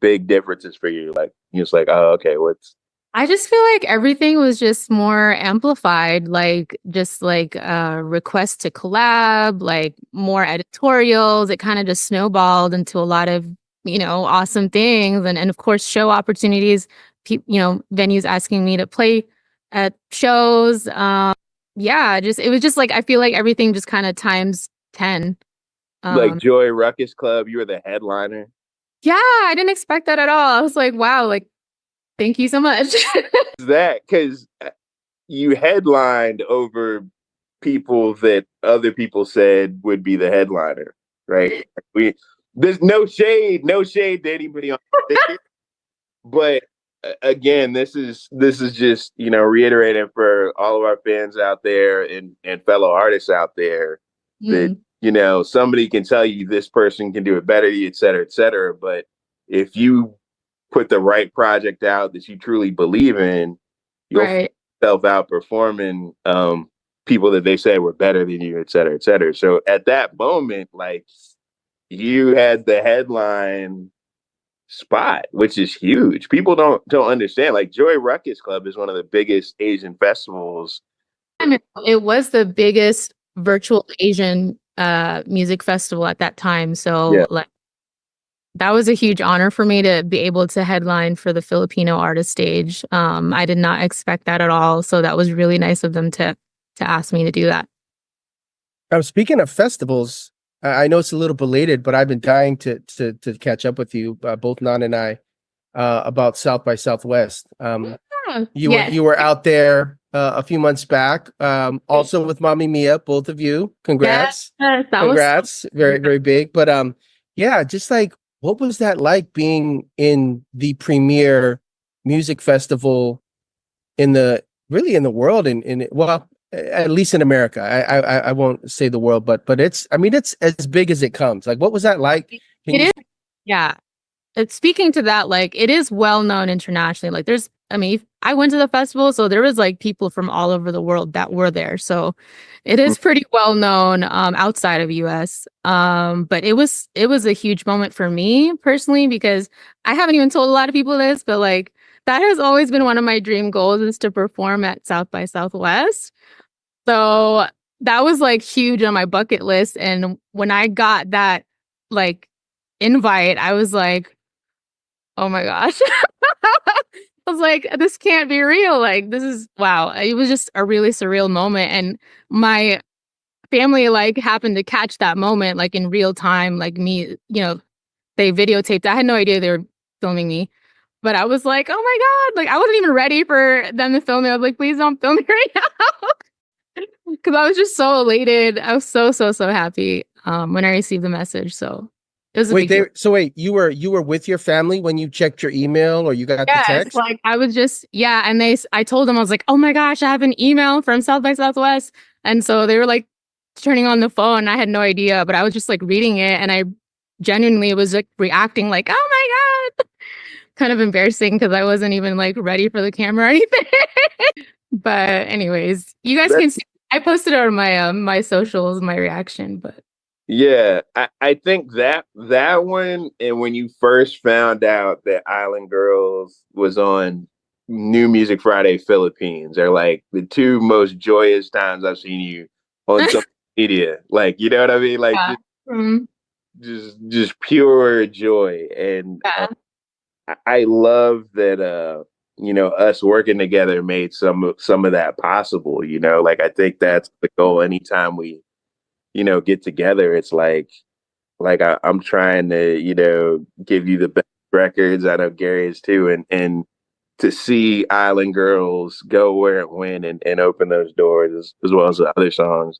big differences for you? Like you're just like, oh, okay, what's I just feel like everything was just more amplified, like just like requests to collab, like more editorials. It kind of just snowballed into a lot of, awesome things. And of course, show opportunities, venues asking me to play at shows. Yeah, it was just like, I feel like everything just kind of times 10. like Um, Joy Ruckus Club? You were the headliner. yeah, I didn't expect that at all. I was like, wow, like, thank you so much. Is that because you headlined over people that other people said would be the headliner, right? We There's no shade to anybody on stage, but again, this is just reiterating for all of our fans out there and fellow artists out there that Mm, somebody can tell you this person can do it better, et cetera, et cetera. But if you put the right project out that you truly believe in, you'll find right. yourself outperforming people that they say were better than you, et cetera, et cetera. So at that moment, like you had the headline spot, which is huge. People don't understand. Like Joy Ruckus Club is one of the biggest Asian festivals. I mean, it was the biggest virtual Asian music festival at that time. Yeah. So like that was a huge honor for me to be able to headline for the Filipino artist stage. I did not expect that at all. So that was really nice of them to ask me to do that. Speaking of festivals, I know it's a little belated, but I've been dying to catch up with you, both Nan and I, about South by Southwest. Yeah. You Yes. were out there a few months back, also with Mommy Mia, both of you. Congrats. Yes, that was Congrats. Very, very big. But yeah, just like what was that like being in the premier music festival in the really in the world in well, at least in America. I won't say the world, but it's, I mean, it's as big as it comes. Like what was that like? Can it you is. Yeah. Speaking to that, like it is well known internationally. Like I went to the festival, so there was like people from all over the world that were there. So it is pretty well known outside of US. But it was a huge moment for me personally because I haven't even told a lot of people this, but like that has always been one of my dream goals is to perform at South by Southwest. So that was like huge on my bucket list. And when I got that like invite, I was like, oh my gosh. I was like, this can't be real. Like, this is wow. It was just a really surreal moment. And my family like happened to catch that moment like in real time. Like me, they videotaped. I had no idea they were filming me. But I was like, oh my God. Like I wasn't even ready for them to film me. I was like, please don't film me right now. Because I was just so elated. I was so, so, so happy when I received the message. So it was a big deal. wait, you were with your family when you checked your email or you got the Yes, text? like I was just, yeah. And I told them, I was like, oh my gosh, I have an email from South by Southwest. And so they were like turning on the phone. I had no idea, but I was just like reading it. And I genuinely was like reacting like, oh my God. Kind of embarrassing because I wasn't even like ready for the camera or anything. But anyways, you guys That- can see, I posted it on my socials, my reaction, but yeah, I think that one, and when you first found out that Island Girls was on New Music Friday Philippines are like the two most joyous times I've seen you on social media. Like, you know what I mean? Like yeah. Mhm. just pure joy. And Yeah. I love that us working together made some of that possible. Like I think that's the goal. Anytime we get together, it's like I'm trying to give you the best records. I know Gary is too, and to see Island Girls go where it went and open those doors as well as the other songs.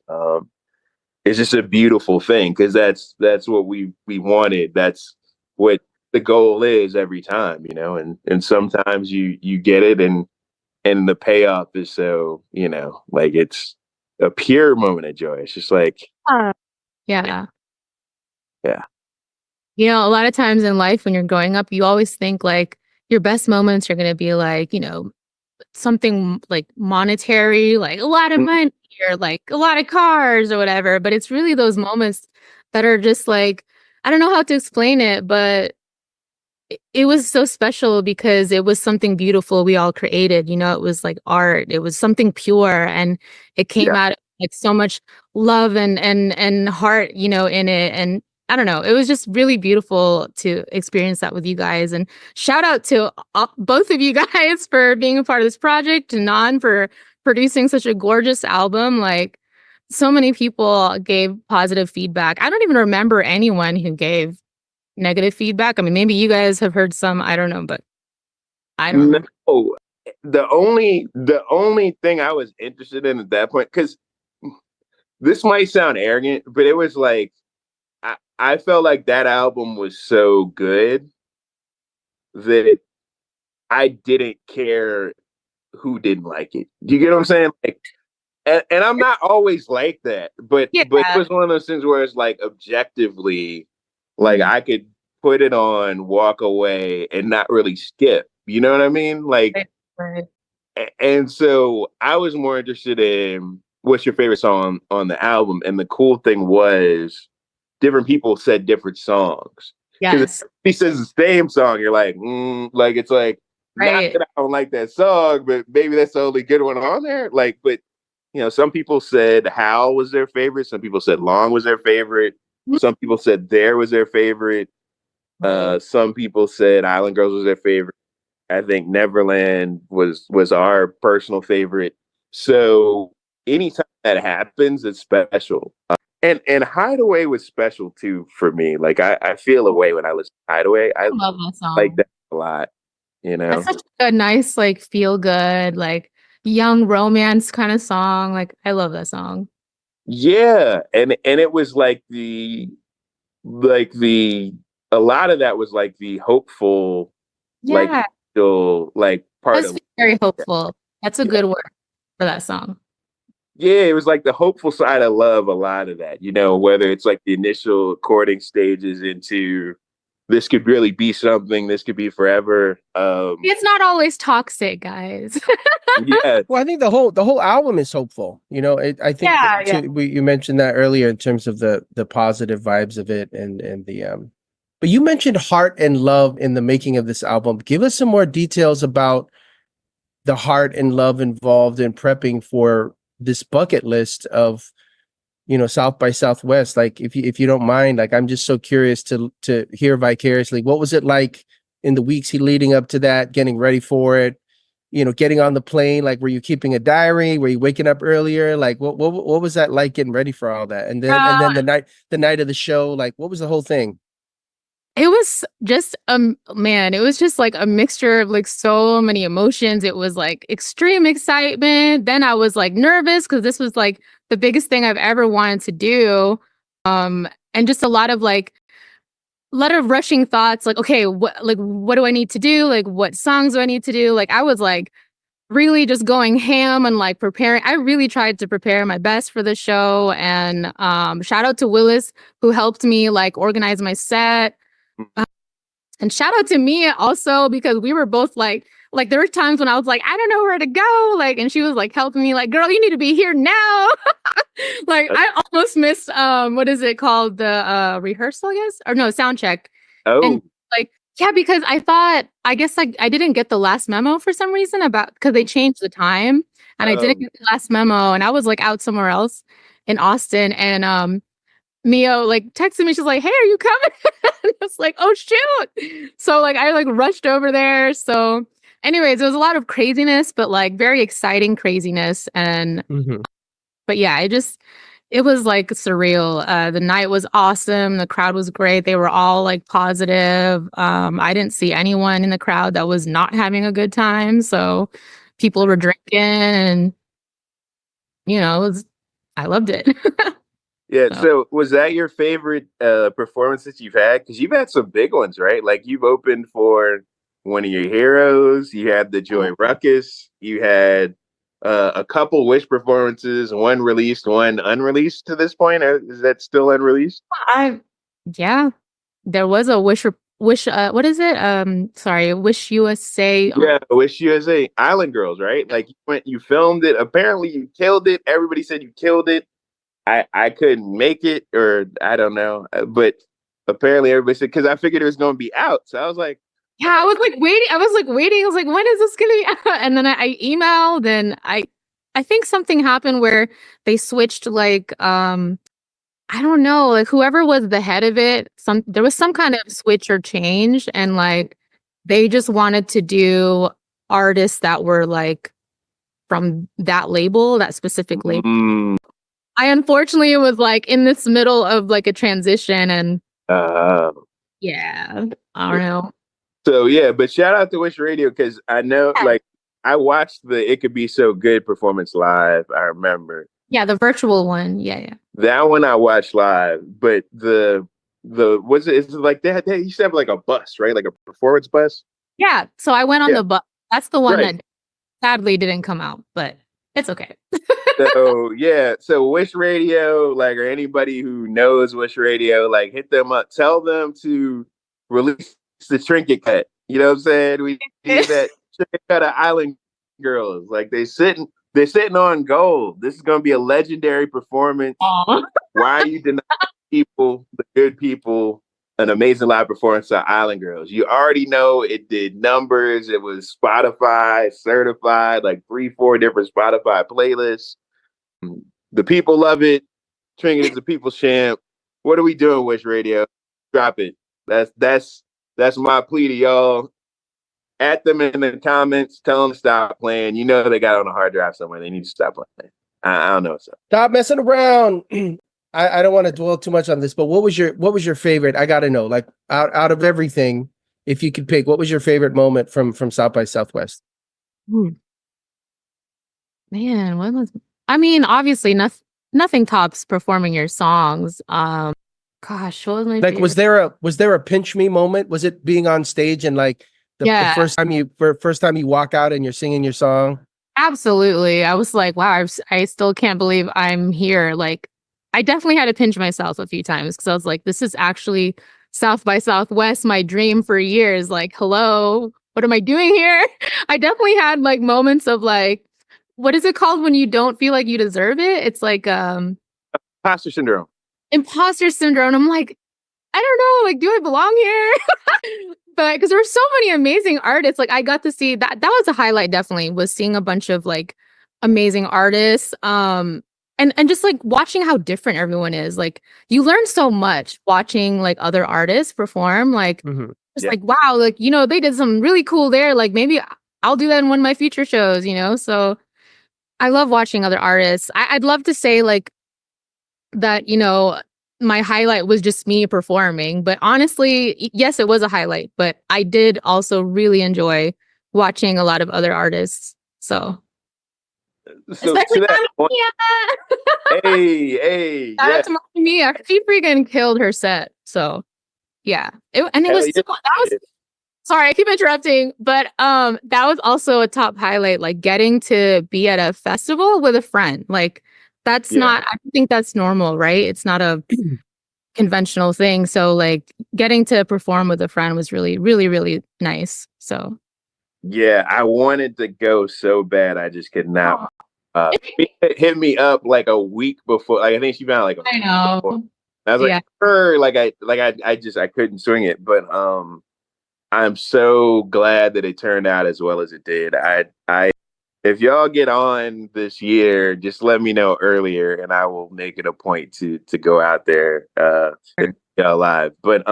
It's just a beautiful thing because that's what we wanted. That's what the goal is every time, and sometimes you get it and the payoff is so, like it's a pure moment of joy. It's just like, Yeah. yeah. A lot of times in life when you're growing up, you always think like your best moments are going to be like, something like monetary, like a lot of money hear like a lot of cars or whatever, but it's really those moments that are just like, I don't know how to explain it, but it was so special because it was something beautiful we all created. It was like art. It was something pure, and it came out like so much love and heart, in it. And I don't know, it was just really beautiful to experience that with you guys. And shout out to both of you guys for being a part of this project, and Non for producing such a gorgeous album. Like, so many people gave positive feedback. I don't even remember anyone who gave negative feedback. I mean, maybe you guys have heard some. I don't know, but I don't remember. No, the only thing I was interested in at that point, because this might sound arrogant, but it was like I felt like that album was so good that I didn't care who didn't like it. Do you get what I'm saying? Like, and I'm not always like that, but Yeah. it was one of those things where it's like objectively, like I could put it on, walk away, and not really skip. You know what I mean? Like, Right. and so I was more interested in what's your favorite song on the album, and the cool thing was different people said different songs. Because Yes. if he says the same song, you're like, like it's like Right. not that I don't like that song, but maybe that's the only good one on there. Like, but some people said How was their favorite. Some people said Long was their favorite. Some people said There was their favorite. Some people said Island Girls was their favorite. I think Neverland was our personal favorite. So anytime that happens, it's special. And Hideaway was special too for me. Like I feel a way when I listen to Hideaway. I love that song. like that a lot. That's such a nice, like, feel good, like young romance kind of song. Like, I love that song. Yeah, and it was like a lot of that was like the hopeful, like Yeah, still like part that's of very hopeful. That's a good word for that song. yeah, it was like the hopeful side. I love a lot of that, whether it's like the initial courting stages into this could really be something, this could be forever. It's not always toxic, guys. Yeah. Well, I think the whole album is hopeful. I think Yeah. you mentioned that earlier in terms of the positive vibes of it and the. But you mentioned heart and love in the making of this album. Give us some more details about the heart and love involved in prepping for this bucket list of South by Southwest. Like, if you don't mind, like, I'm just so curious to hear vicariously, what was it like in the weeks leading up to that, getting ready for it, getting on the plane? Like, were you keeping a diary? Were you waking up earlier? Like, what was that like, getting ready for all that? And then the night of the show, like, what was the whole thing? It was just man, it was just like a mixture of like so many emotions. It was like extreme excitement. Then I was like nervous because this was like the biggest thing I've ever wanted to do. And just a lot of rushing thoughts, like, okay, what do I need to do? Like, what songs do I need to do? Like, I was like really just going ham and like preparing. I really tried to prepare my best for the show. And shout out to Willis, who helped me like organize my set. And shout out to Mia also, because we were both like there were times when I was like, I don't know where to go. Like, and she was like helping me, like, girl, you need to be here now. Like, I almost missed what is it called? The rehearsal, I guess? Or no, sound check. Oh. And like, yeah, because I guess like I didn't get the last memo for some reason because they changed the time, and I didn't get the last memo, and I was like out somewhere else in Austin, and Mio like texted me. She's like, "Hey, are you coming?" And I was like, "Oh shoot!" So like I like rushed over there. So, anyways, it was a lot of craziness, but like very exciting craziness. And but yeah, it was like surreal. The night was awesome. The crowd was great. They were all like positive. I didn't see anyone in the crowd that was not having a good time. So people were drinking, and I loved it. Yeah. So was that your favorite performance that you've had? Because you've had some big ones, right? Like you've opened for one of your heroes. You had the Joy Ruckus. You had a couple Wish performances, one released, one unreleased to this point. Is that still unreleased? Yeah, there was a Wish Wish what is it? Sorry, Wish USA. Yeah, Wish USA, Island Girls, right? Like you filmed it. Apparently, you killed it. Everybody said you killed it. I couldn't make it, or I don't know, but apparently everybody said because I figured it was going to be out. So I was like, Yeah, I was like waiting. I was like waiting. I was like, when is this gonna be out? And then I emailed, and I think something happened where they switched like I don't know, like whoever was the head of it, there was some kind of switch or change, and like they just wanted to do artists that were like from that label, that specific label. I unfortunately was like in this middle of like a transition, and uh, yeah, I don't know. so yeah, but shout out to Wish Radio because I know, Yeah. like, I watched the "It Could Be So Good" performance live. I remember Yeah, the virtual one. Yeah, yeah. that one I watched live, but the was it? Is it like they used to have like a bus, right? Like a performance bus. Yeah, so I went on Yeah, the bus. That's the one right. that sadly didn't come out, but it's okay. So yeah, so Wish Radio, like, or anybody who knows Wish Radio, like, hit them up, tell them to release the Trinket cut. You know what I'm saying? We need that Trinket cut of Island Girls. Like they're sitting on gold. This is gonna be a legendary performance. Aw. Why are you denying people, the good people, an amazing live performance of Island Girls? You already know it did numbers. It was Spotify certified, like 3-4 different Spotify playlists. The people love it. Trinket is the people's champ. What are we doing, Wish Radio? Drop it. That's my plea to y'all. At them in the comments, tell them to stop playing. You know they got it on a hard drive somewhere. They need to stop playing. I don't know what's up. Stop messing around. I don't want to dwell too much on this, but what was your favorite? I gotta know, like out of everything, if you could pick, what was your favorite moment from South by Southwest? Man, what was I mean, obviously nothing tops performing your songs. Gosh, what was my Like, favorite? was there a pinch me moment? Was it being on stage and like the Yeah, first time you walk out and you're singing your song? absolutely. I was like, wow, I still can't believe I'm here. Like, I definitely had to pinch myself a few times because I was like, this is actually South by Southwest, my dream for years. Like, hello, what am I doing here? I definitely had like moments of like, what is it called when you don't feel like you deserve it? It's like Imposter syndrome. imposter syndrome. I'm like, I don't know, like, do I belong here? But because there were so many amazing artists, like I got to see that was a highlight, definitely, was seeing a bunch of like amazing artists. And just like watching how different everyone is. Like you learn so much watching like other artists perform. Like just Yeah. like, wow, like, you know, they did some really cool there. Like maybe I'll do that in one of my future shows, you know? So I love watching other artists. I'd love to say like that, you know, my highlight was just me performing, but honestly, yes, it was a highlight, but I did also really enjoy watching a lot of other artists. So So especially to that point, Mia. hey, Shout yeah, out to Mia. She freaking killed her set. So yeah. And it hell was yeah. so, that was sorry, I keep interrupting, but that was also a top highlight, like getting to be at a festival with a friend. Like that's Yeah. not I don't think that's normal, right? It's not a conventional thing. So like getting to perform with a friend was really, really, really nice. So Yeah, I wanted to go so bad, I just could not. She hit me up like a week before. Like I think she found like a I week before. know. I was Yeah. like, I just I couldn't swing it. But I'm so glad that it turned out as well as it did. I if y'all get on this year, just let me know earlier, and I will make it a point to go out there and see y'all live. But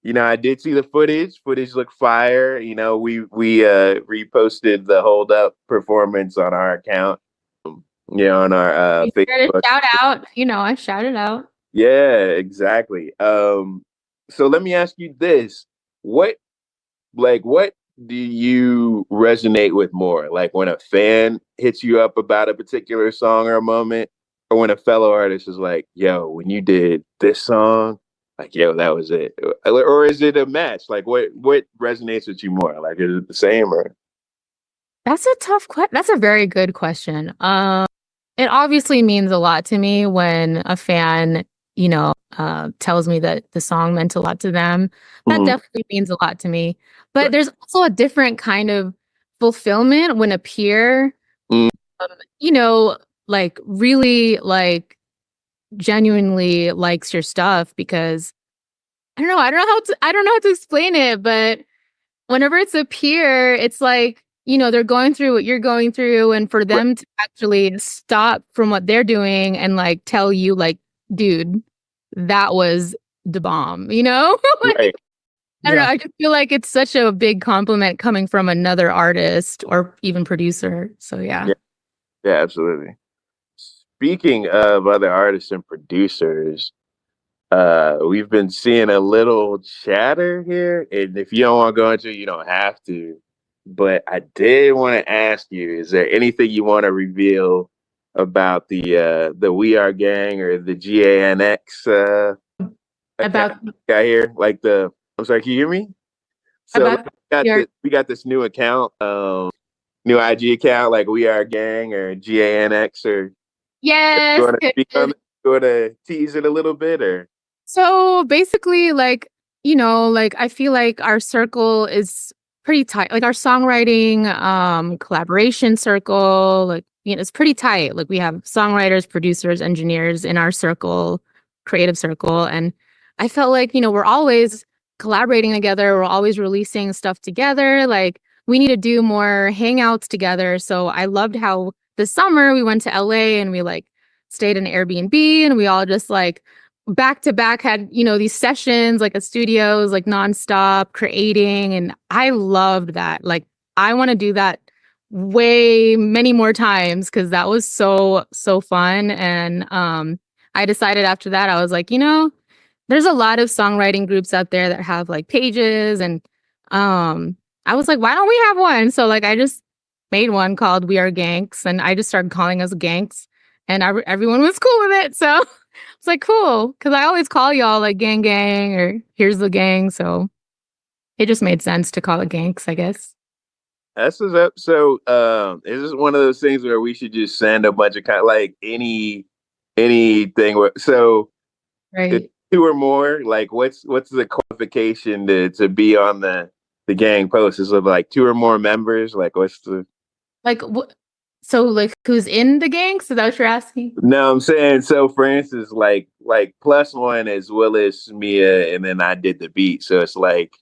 you know, I did see the footage. Footage looked fire. You know, we reposted the hold up performance on our account. Yeah, on our Facebook. Shout out. You know, I shouted out. Yeah, exactly. So let me ask you this. What what do you resonate with more? Like when a fan hits you up about a particular song or a moment, or when a fellow artist is like, yo, when you did this song, like, yo, that was it. Or is it a match? Like what resonates with you more? Like is it the same or That's a tough question. That's a very good question. It obviously means a lot to me when a fan tells me that the song meant a lot to them. That Mhm. definitely means a lot to me. But Right. there's also a different kind of fulfillment when a peer, Mm. like really like genuinely likes your stuff, because I don't know how to explain it, but whenever it's a peer, it's like, they're going through what you're going through, and for Right. them to actually stop from what they're doing and like tell you like, dude, that was the bomb, like, Right. I don't know, Yeah. I just feel like it's such a big compliment coming from another artist or even producer. So yeah. Yeah. Yeah. Absolutely. Speaking of other artists and producers, we've been seeing a little chatter here, and if you don't want to go into it, you don't have to. But I did want to ask you: is there anything you want to reveal about the We Are Gang or the GANX account About guy here? Like I'm sorry, can you hear me? So about your we got this new account, new IG account, like We Are Gang or GANX, or you yes. want to speak on it? You want to tease it a little bit, or? So basically, like, like I feel like our circle is pretty tight. Like our songwriting collaboration circle, like, it's pretty tight. Like we have songwriters, producers, engineers in our circle, creative circle. And I felt like, we're always collaborating together, we're always releasing stuff together. Like we need to do more hangouts together. So I loved how this summer we went to LA and we like stayed in Airbnb and we all just like back to back had these sessions like at studios, like nonstop creating, and I loved that. Like I want to do that way many more times because that was so fun. And I decided after that, I was like, there's a lot of songwriting groups out there that have like pages, and I was like, why don't we have one? So like I just made one called We Are Ganks, and I just started calling us Ganks, and everyone was cool with it. So it's like cool, because I always call y'all like gang gang or here's the gang. So it just made sense to call it Ganks, I guess. That's what's up. So, is this one of those things where we should just send a bunch of like anything? So, it's Right. two or more. Like, what's the qualification to be on the gang post? Is it like two or more members? Like, what's the? Like so like who's in the gang? So that what you're asking? No, I'm saying so. For instance, like plus one is Willis, Mia, and then I did the beat. So it's like,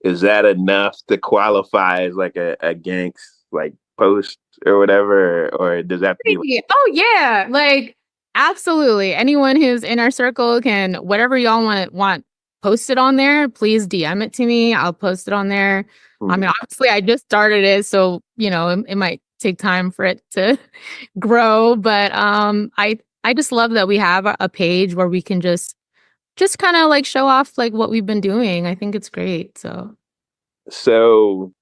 is that enough to qualify as like a gangs like post or whatever, or does that have to be like? Oh yeah, like absolutely. Anyone who's in our circle can whatever y'all want posted on there. Please DM it to me. I'll post it on there. I mean, obviously, I just started it, so it might take time for it to grow. But I just love that we have a page where we can just kind of like show off like what we've been doing. I think it's great. So So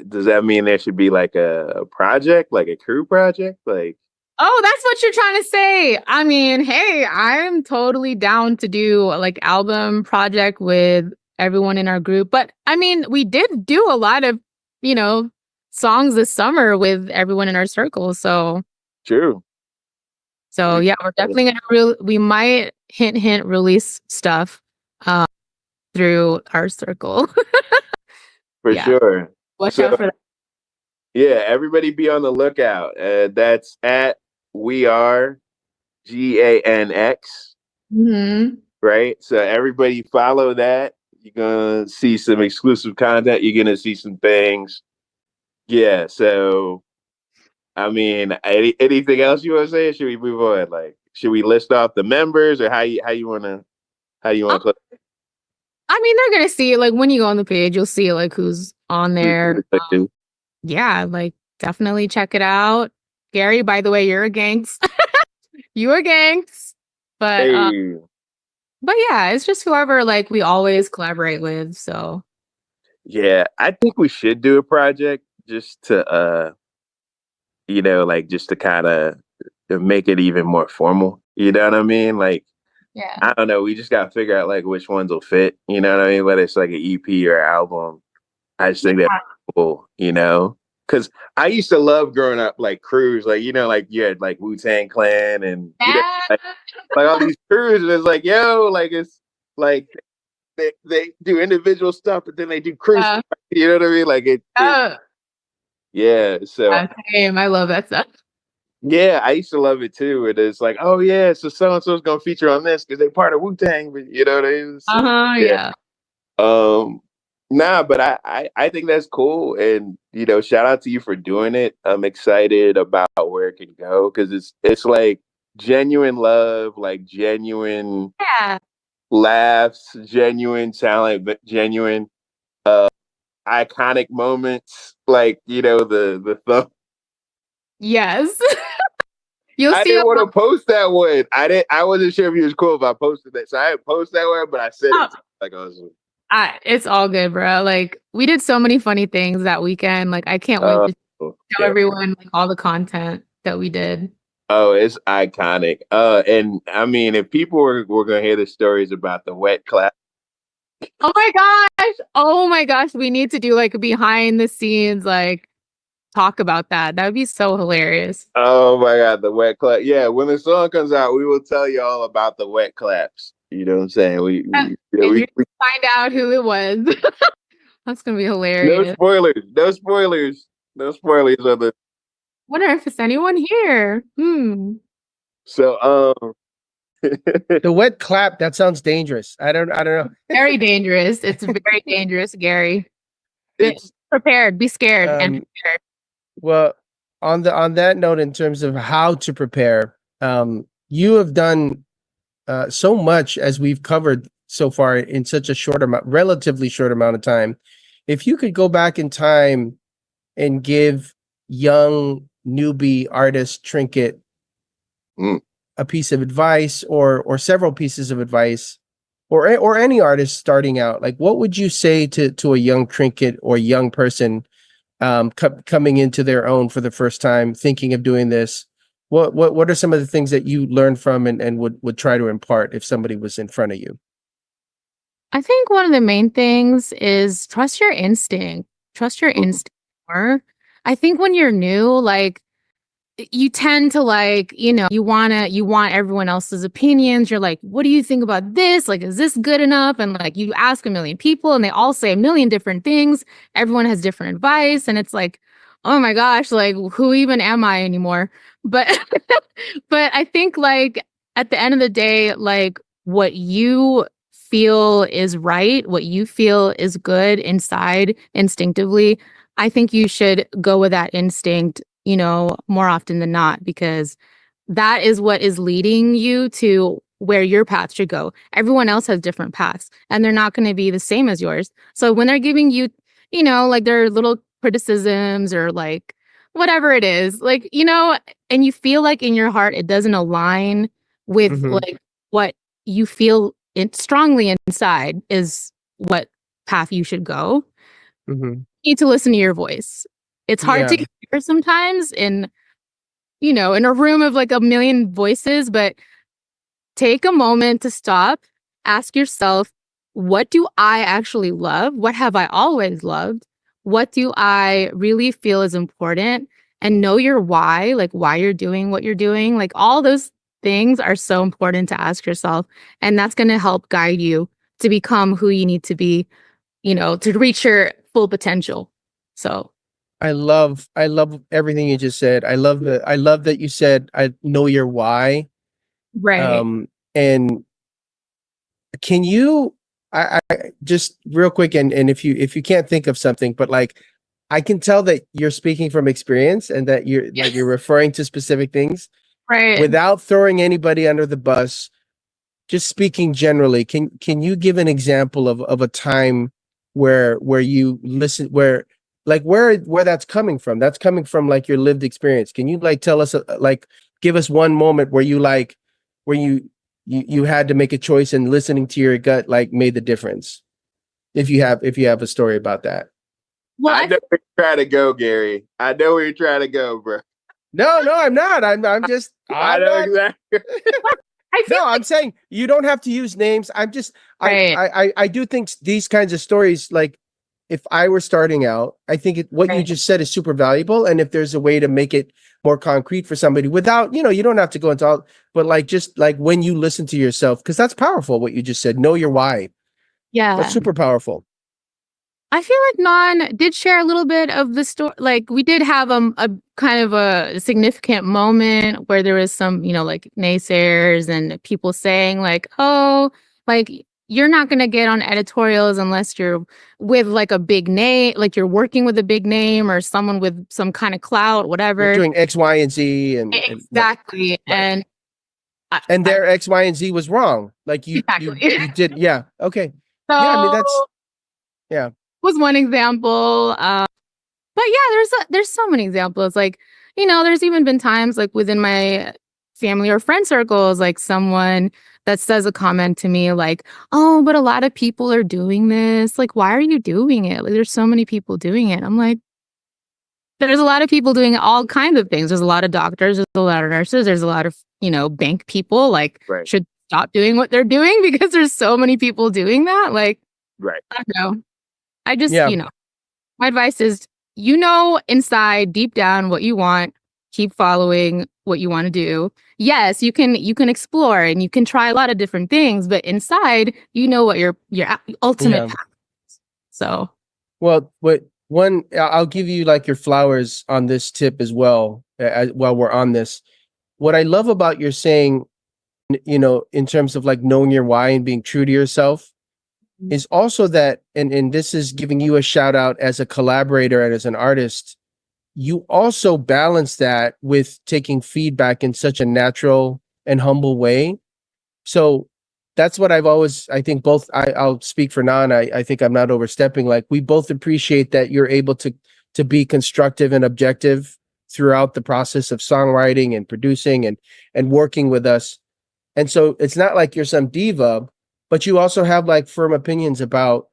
does that mean there should be like a project, like a crew project, like? oh, that's what you're trying to say. I mean, hey, I'm totally down to do like album project with everyone in our group. But I mean, we did do a lot of, you know, songs this summer with everyone in our circle. True. So yeah, we're definitely we might hint release stuff uh through our circle. For Yeah. sure. Watch So out for that. yeah, everybody be on the lookout. That's at We Are GANX, Hmm. right? So everybody follow that. You're gonna see some exclusive content. You're gonna see some things. Yeah. So I mean, anything else you want to say? Or should we move on? Like, should we list off the members, or how you wanna close? I mean, they're gonna see it like when you go on the page, you'll see like who's on there. Yeah, like definitely check it out. Gary, by the way, you're a gangs. You are gangs. But Hey, but yeah, it's just whoever like we always collaborate with. So yeah, I think we should do a project just to like just to kind of make it even more formal. You know what I mean? Like, yeah. I don't know. We just got to figure out like which ones will fit. You know what I mean? Whether it's like an EP or album. I just think that's cool. You know? because I used to love growing up like crews, like like you had like Wu-Tang Clan and Yeah. like all these crews, and it's like like it's like they do individual stuff, but then they do crew stuff. You know what I mean? Like yeah. So Same. I love that stuff. yeah, I used to love it too. And it's like, oh yeah, so and so's gonna feature on this because they're part of Wu-Tang, but you know what I mean? So, Yeah. Nah, but I think that's cool, and shout out to you for doing it. I'm excited about where it can go because it's like genuine love, like genuine laughs, genuine talent, but genuine iconic moments, like the thumb. Yes. You'll I see. didn't want to post that one. I wasn't sure if he was cool if I posted that, so I didn't post that one, but I said it like I was. It's all good, bro. Like we did so many funny things that weekend. Like I can't wait to show everyone like all the content that we did. Oh, it's iconic. And I mean, if people were gonna hear the stories about the wet clap. Oh my gosh. Oh my gosh. We need to do like behind the scenes, like talk about that. That would be so hilarious. Oh my God, the wet clap. Yeah, when the song comes out, we will tell you all about the wet claps. You know what I'm saying? We find out who it was. That's gonna be hilarious. No spoilers. No spoilers. No spoilers of the. Wonder if it's anyone here. So the wet clap, that sounds dangerous. I don't know. Very dangerous. It's very dangerous, Gary. Be prepared. Be scared and prepared. Well, on that note, in terms of how to prepare, you have done so much as we've covered so far in such a relatively short amount of time. If you could go back in time and give young newbie artist Trinket a piece of advice or several pieces of advice, or any artist starting out, like what would you say to a young Trinket or young person coming into their own for the first time, thinking of doing this? What are some of the things that you learned from and would try to impart if somebody was in front of you? I think one of the main things is trust your instinct. Trust your instinct more. I think when you're new, like you tend to you want everyone else's opinions. You're like, what do you think about this? Like, is this good enough? And like you ask a million people and they all say a million different things. Everyone has different advice. And it's like, oh my gosh, like who even am I anymore? But but I think like at the end of the day, like what you feel is right, what you feel is good inside instinctively, I think you should go with that instinct, more often than not, because that is what is leading you to where your path should go. Everyone else has different paths and they're not going to be the same as yours. So when they're giving you, like their little criticisms or like whatever it is, like, and you feel like in your heart it doesn't align with like what you feel strongly inside is what path you should go. You need to listen to your voice. It's hard to hear sometimes in a room of like a million voices, but take a moment to stop, ask yourself, what do I actually love? What have I always loved? What do I really feel is important? And know your why, like why you're doing what you're doing. Like all those things are so important to ask yourself. And that's going to help guide you to become who you need to be, to reach your full potential. So I love everything you just said. I love that you said, I know your why. Right. And can you, I just real quick, and if you can't think of something, but like, I can tell that you're speaking from experience and that you're referring to specific things, right? Without throwing anybody under the bus, just speaking generally. Can you give an example of a time where you listen, where that's coming from? That's coming from like your lived experience. Can you like tell us like give us one moment where you like where you had to make a choice and listening to your gut like made the difference? If you have a story about that. Well, I know where you're trying to go, Gary. I know where you're trying to go, bro. No, I'm not. I'm just. I know exactly. I'm saying you don't have to use names. I'm just. I do think these kinds of stories, like, if I were starting out, I think what you just said is super valuable. And if there's a way to make it more concrete for somebody without, you don't have to go into all, but like, just like when you listen to yourself, because that's powerful, what you just said, know your why. Yeah. That's super powerful. I feel like Non did share a little bit of the story. Like we did have a kind of a significant moment where there was some, like naysayers and people saying like, oh, like you're not going to get on editorials unless you're with like a big name, like you're working with a big name or someone with some kind of clout, whatever. You're doing X, Y, and Z. Exactly. Right. And their X, Y, and Z was wrong. Like you did. Yeah. Okay. So, yeah. I mean, yeah. Was one example. But yeah, there's so many examples. Like, there's even been times like within my family or friend circles, like someone that says a comment to me like, oh, but a lot of people are doing this. Like, why are you doing it? Like, there's so many people doing it. I'm like, there's a lot of people doing all kinds of things. There's a lot of doctors, there's a lot of nurses, there's a lot of, bank people like should stop doing what they're doing because there's so many people doing that. Like, I don't know. I just, my advice is, inside deep down what you want, keep following what you want to do. Yes, you can explore and you can try a lot of different things, but inside, what your ultimate path is. So, well, I'll give you like your flowers on this tip as well, while we're on this. What I love about your saying, in terms of like knowing your why and being true to yourself, is also that, and this is giving you a shout out as a collaborator and as an artist, you also balance that with taking feedback in such a natural and humble way. So that's what I've always, I think both, I'll speak for Nan, I think I'm not overstepping. Like we both appreciate that you're able to be constructive and objective throughout the process of songwriting and producing and working with us. And so it's not like you're some diva, but you also have like firm opinions about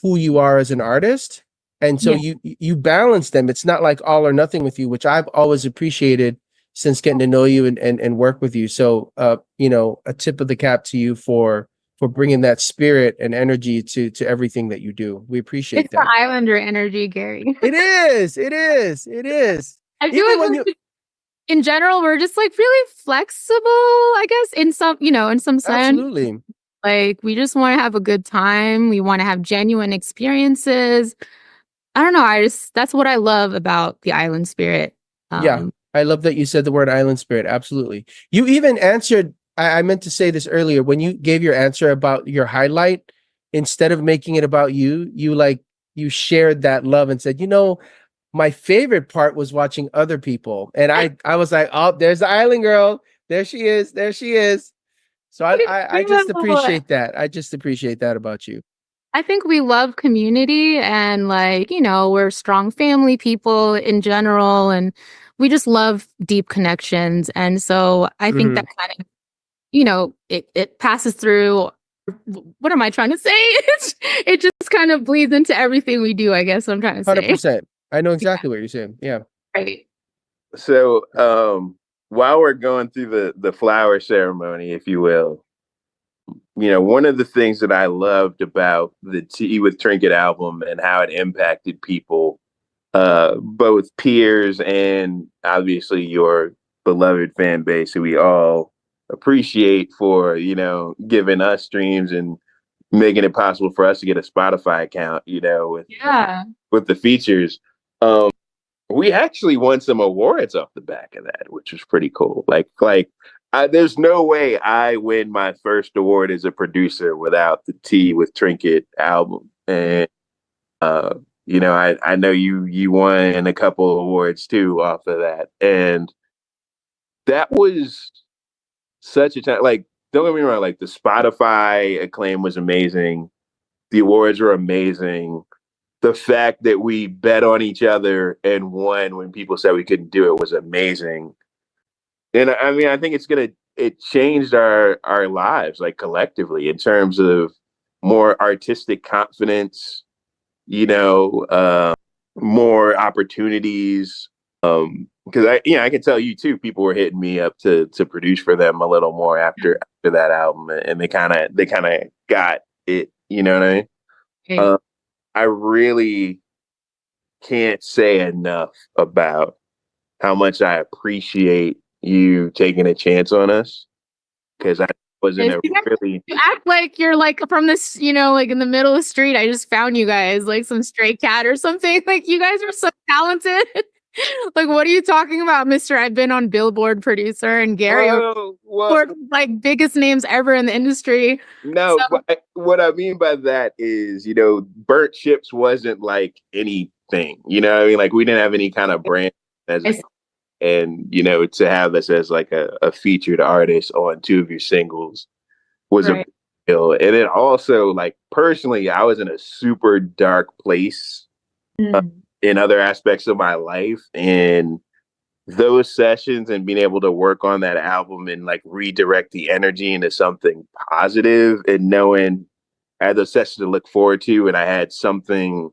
who you are as an artist. And so you balance them. It's not like all or nothing with you, which I've always appreciated since getting to know you and work with you. So, a tip of the cap to you for bringing that spirit and energy to everything that you do. We appreciate that. It's the Islander energy, Gary. It is. I feel like in general, we're just like really flexible, I guess, in some sense. Absolutely. Like we just want to have a good time. We want to have genuine experiences. I don't know. That's what I love about the island spirit. Yeah. I love that you said the word island spirit. Absolutely. You even answered, I meant to say this earlier, when you gave your answer about your highlight, instead of making it about you, you shared that love and said, my favorite part was watching other people. And I was like, oh, there's the island girl. There she is. So I just appreciate that. I just appreciate that about you. I think we love community and we're strong family people in general. And we just love deep connections. And so I think that kind of, it passes through. What am I trying to say? It just kind of bleeds into everything we do, I guess I'm trying to say. 100%. I know exactly what you're saying. Yeah. Right. So while we're going through the flower ceremony, if you will, one of the things that I loved about the Tea with Trinket album and how it impacted people, both peers and obviously your beloved fan base who we all appreciate for, giving us streams and making it possible for us to get a Spotify account, with the features. We actually won some awards off the back of that, which was pretty cool. There's no way I win my first award as a producer without the Tea with Trinket album. And I know you won a couple awards too off of that. And that was such a time. Like, don't get me wrong, like the Spotify acclaim was amazing. The awards were amazing. The fact that we bet on each other and won when people said we couldn't do it was amazing. And I mean, I think it changed our lives, like collectively, in terms of more artistic confidence, more opportunities. Because I can tell you too, people were hitting me up to produce for them a little more after that album, and they kind of got it. You know what I mean? Okay. I really can't say enough about how much I appreciate you taking a chance on us, because I wasn't a really. You act like you're like from this, like in the middle of the street. I just found you guys, like some stray cat or something. Like you guys are so talented. Like, what are you talking about, Mister? I've been on Billboard producer and Gary, like biggest names ever in the industry. No, what I mean by that is, Burnt Ships wasn't like anything. You know what I mean? Like we didn't have any kind of brand and to have us as like a featured artist on two of your singles was a big deal. And then also, like, personally, I was in a super dark place in other aspects of my life, and those sessions and being able to work on that album and like redirect the energy into something positive, and knowing I had those sessions to look forward to, and I had something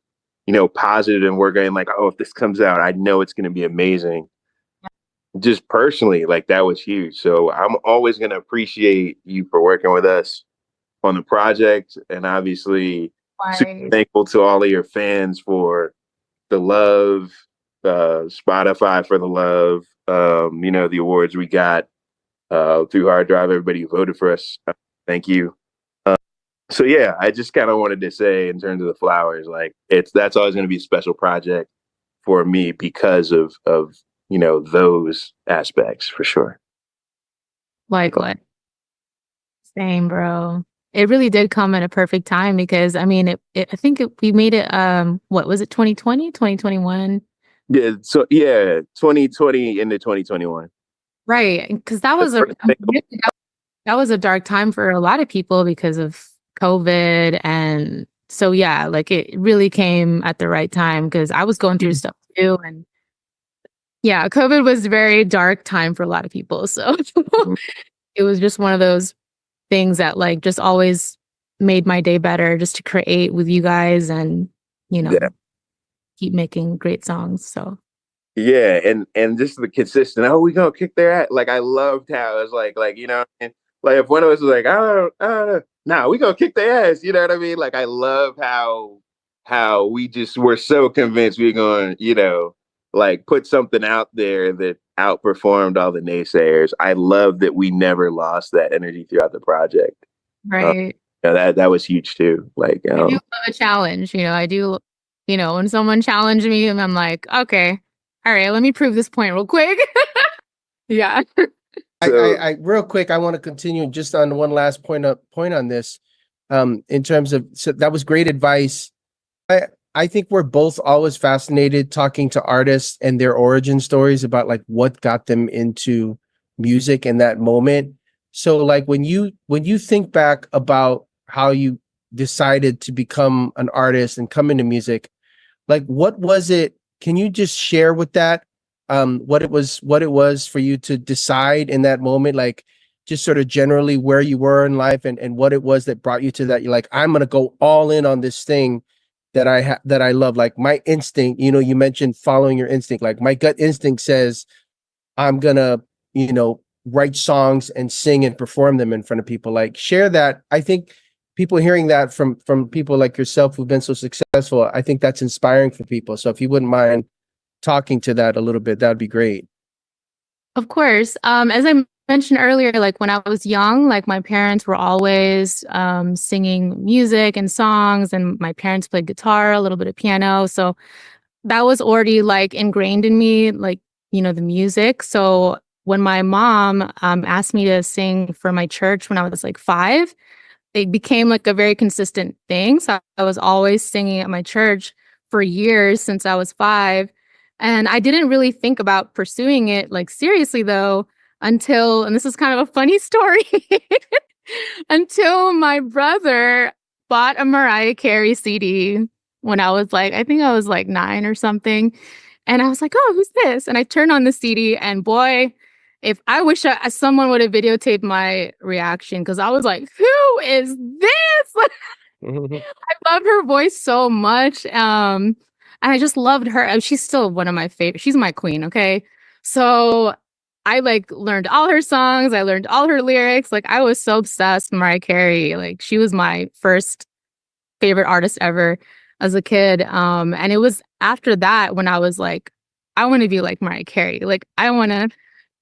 positive and working, like, oh, if this comes out, I know it's going to be amazing. Just personally, like, that was huge. So I'm always going to appreciate you for working with us on the project, and obviously super thankful to all of your fans for the love, Spotify for the love, the awards we got through Hard Drive, everybody who voted for us, thank you. So yeah, I just kind of wanted to say, in terms of the flowers, like, that's always going to be a special project for me because of those aspects, for sure. Like what? Same, bro. It really did come at a perfect time, because I mean, I think we made it. What was it? 2020, 2021. Yeah. So yeah, 2020 into 2021. Right, because that was a dark time for a lot of people because of COVID, and so yeah, like it really came at the right time because I was going through stuff too, and yeah, COVID was a very dark time for a lot of people. So it was just one of those things that like just always made my day better, just to create with you guys and keep making great songs. So yeah, and just the consistent, oh, we gonna kick their ass. Like, I loved how it was like and like if one of us was like, I don't know, nah, we gonna kick their ass, you know what I mean? Like, I love how we just were so convinced we are going, like, put something out there that outperformed all the naysayers. I love that we never lost that energy throughout the project. right. That was huge too. Like, I do love a challenge, I do, when someone challenged me and I'm like, okay, all right, let me prove this point real quick. Yeah. I real quick, I want to continue just on one last point on this. In terms of, so that was great advice. I think we're both always fascinated talking to artists and their origin stories about like what got them into music in that moment. So like when you think back about how you decided to become an artist and come into music, like what was it? Can you just share with that what it was for you to decide in that moment, like just sort of generally where you were in life and what it was that brought you to that? You're like, I'm gonna go all in on this thing that I love. Like my instinct, you mentioned following your instinct. Like my gut instinct says I'm gonna, write songs and sing and perform them in front of people. Like share that. I think people hearing that from people like yourself who've been so successful, I think that's inspiring for people. So if you wouldn't mind talking to that a little bit, that'd be great. Of course. As I mentioned earlier, like when I was young, like my parents were always singing music and songs, and my parents played guitar, a little bit of piano. So that was already like ingrained in me, like, the music. So when my mom asked me to sing for my church when I was like 5, it became like a very consistent thing. So I was always singing at my church for years since I was 5. And I didn't really think about pursuing it like seriously though, until, and this is kind of a funny story, until my brother bought a Mariah Carey CD when I was like, I think I was like 9 or something. And I was like, oh, who's this? And I turned on the CD, and boy, if I wish someone would have videotaped my reaction, because I was like, who is this? I love her voice so much. And I just loved her. She's still one of my favorite. She's my queen. Okay. So I like learned all her songs. I learned all her lyrics. Like I was so obsessed with Mariah Carey. Like she was my first favorite artist ever. as a kid. And it was after that when I was like, I want to be like Mariah Carey. Like, I want to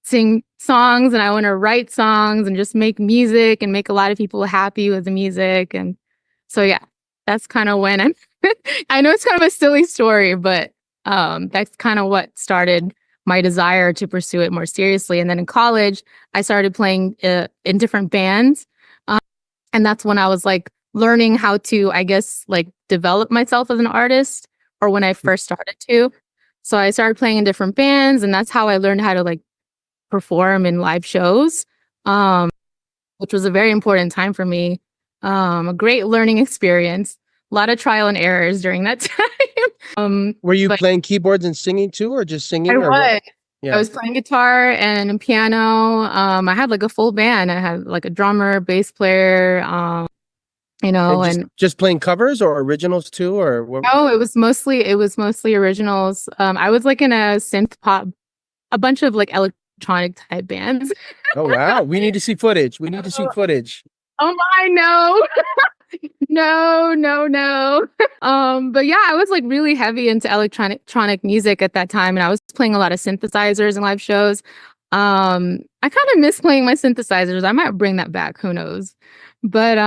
sing songs and I want to write songs and just make music and make a lot of people happy with the music. And so, yeah, that's kind of when I know it's kind of a silly story, but that's kind of what started my desire to pursue it more seriously. And then in college, I started playing in different bands. And that's when I was like learning how to, I guess, like develop myself as an artist, or when I first started to. So I started playing in different bands, and that's how I learned how to like perform in live shows, which was a very important time for me. A great learning experience. A lot of trial and errors during that time. Were you but playing keyboards and singing too, or just singing? I Or what? was. Yeah. I was playing guitar and piano. I had like a full band. I had like a drummer, bass player, you know, And just playing covers or originals too, or what? no, it was mostly originals. I was like in a synth pop, a bunch of like electronic type bands. Oh wow, we need to see footage. We need to see footage. Oh my, no. No. But yeah, I was like really heavy into electronic music at that time, and I was playing a lot of synthesizers in live shows. I kind of miss playing my synthesizers. I might bring that back, who knows. But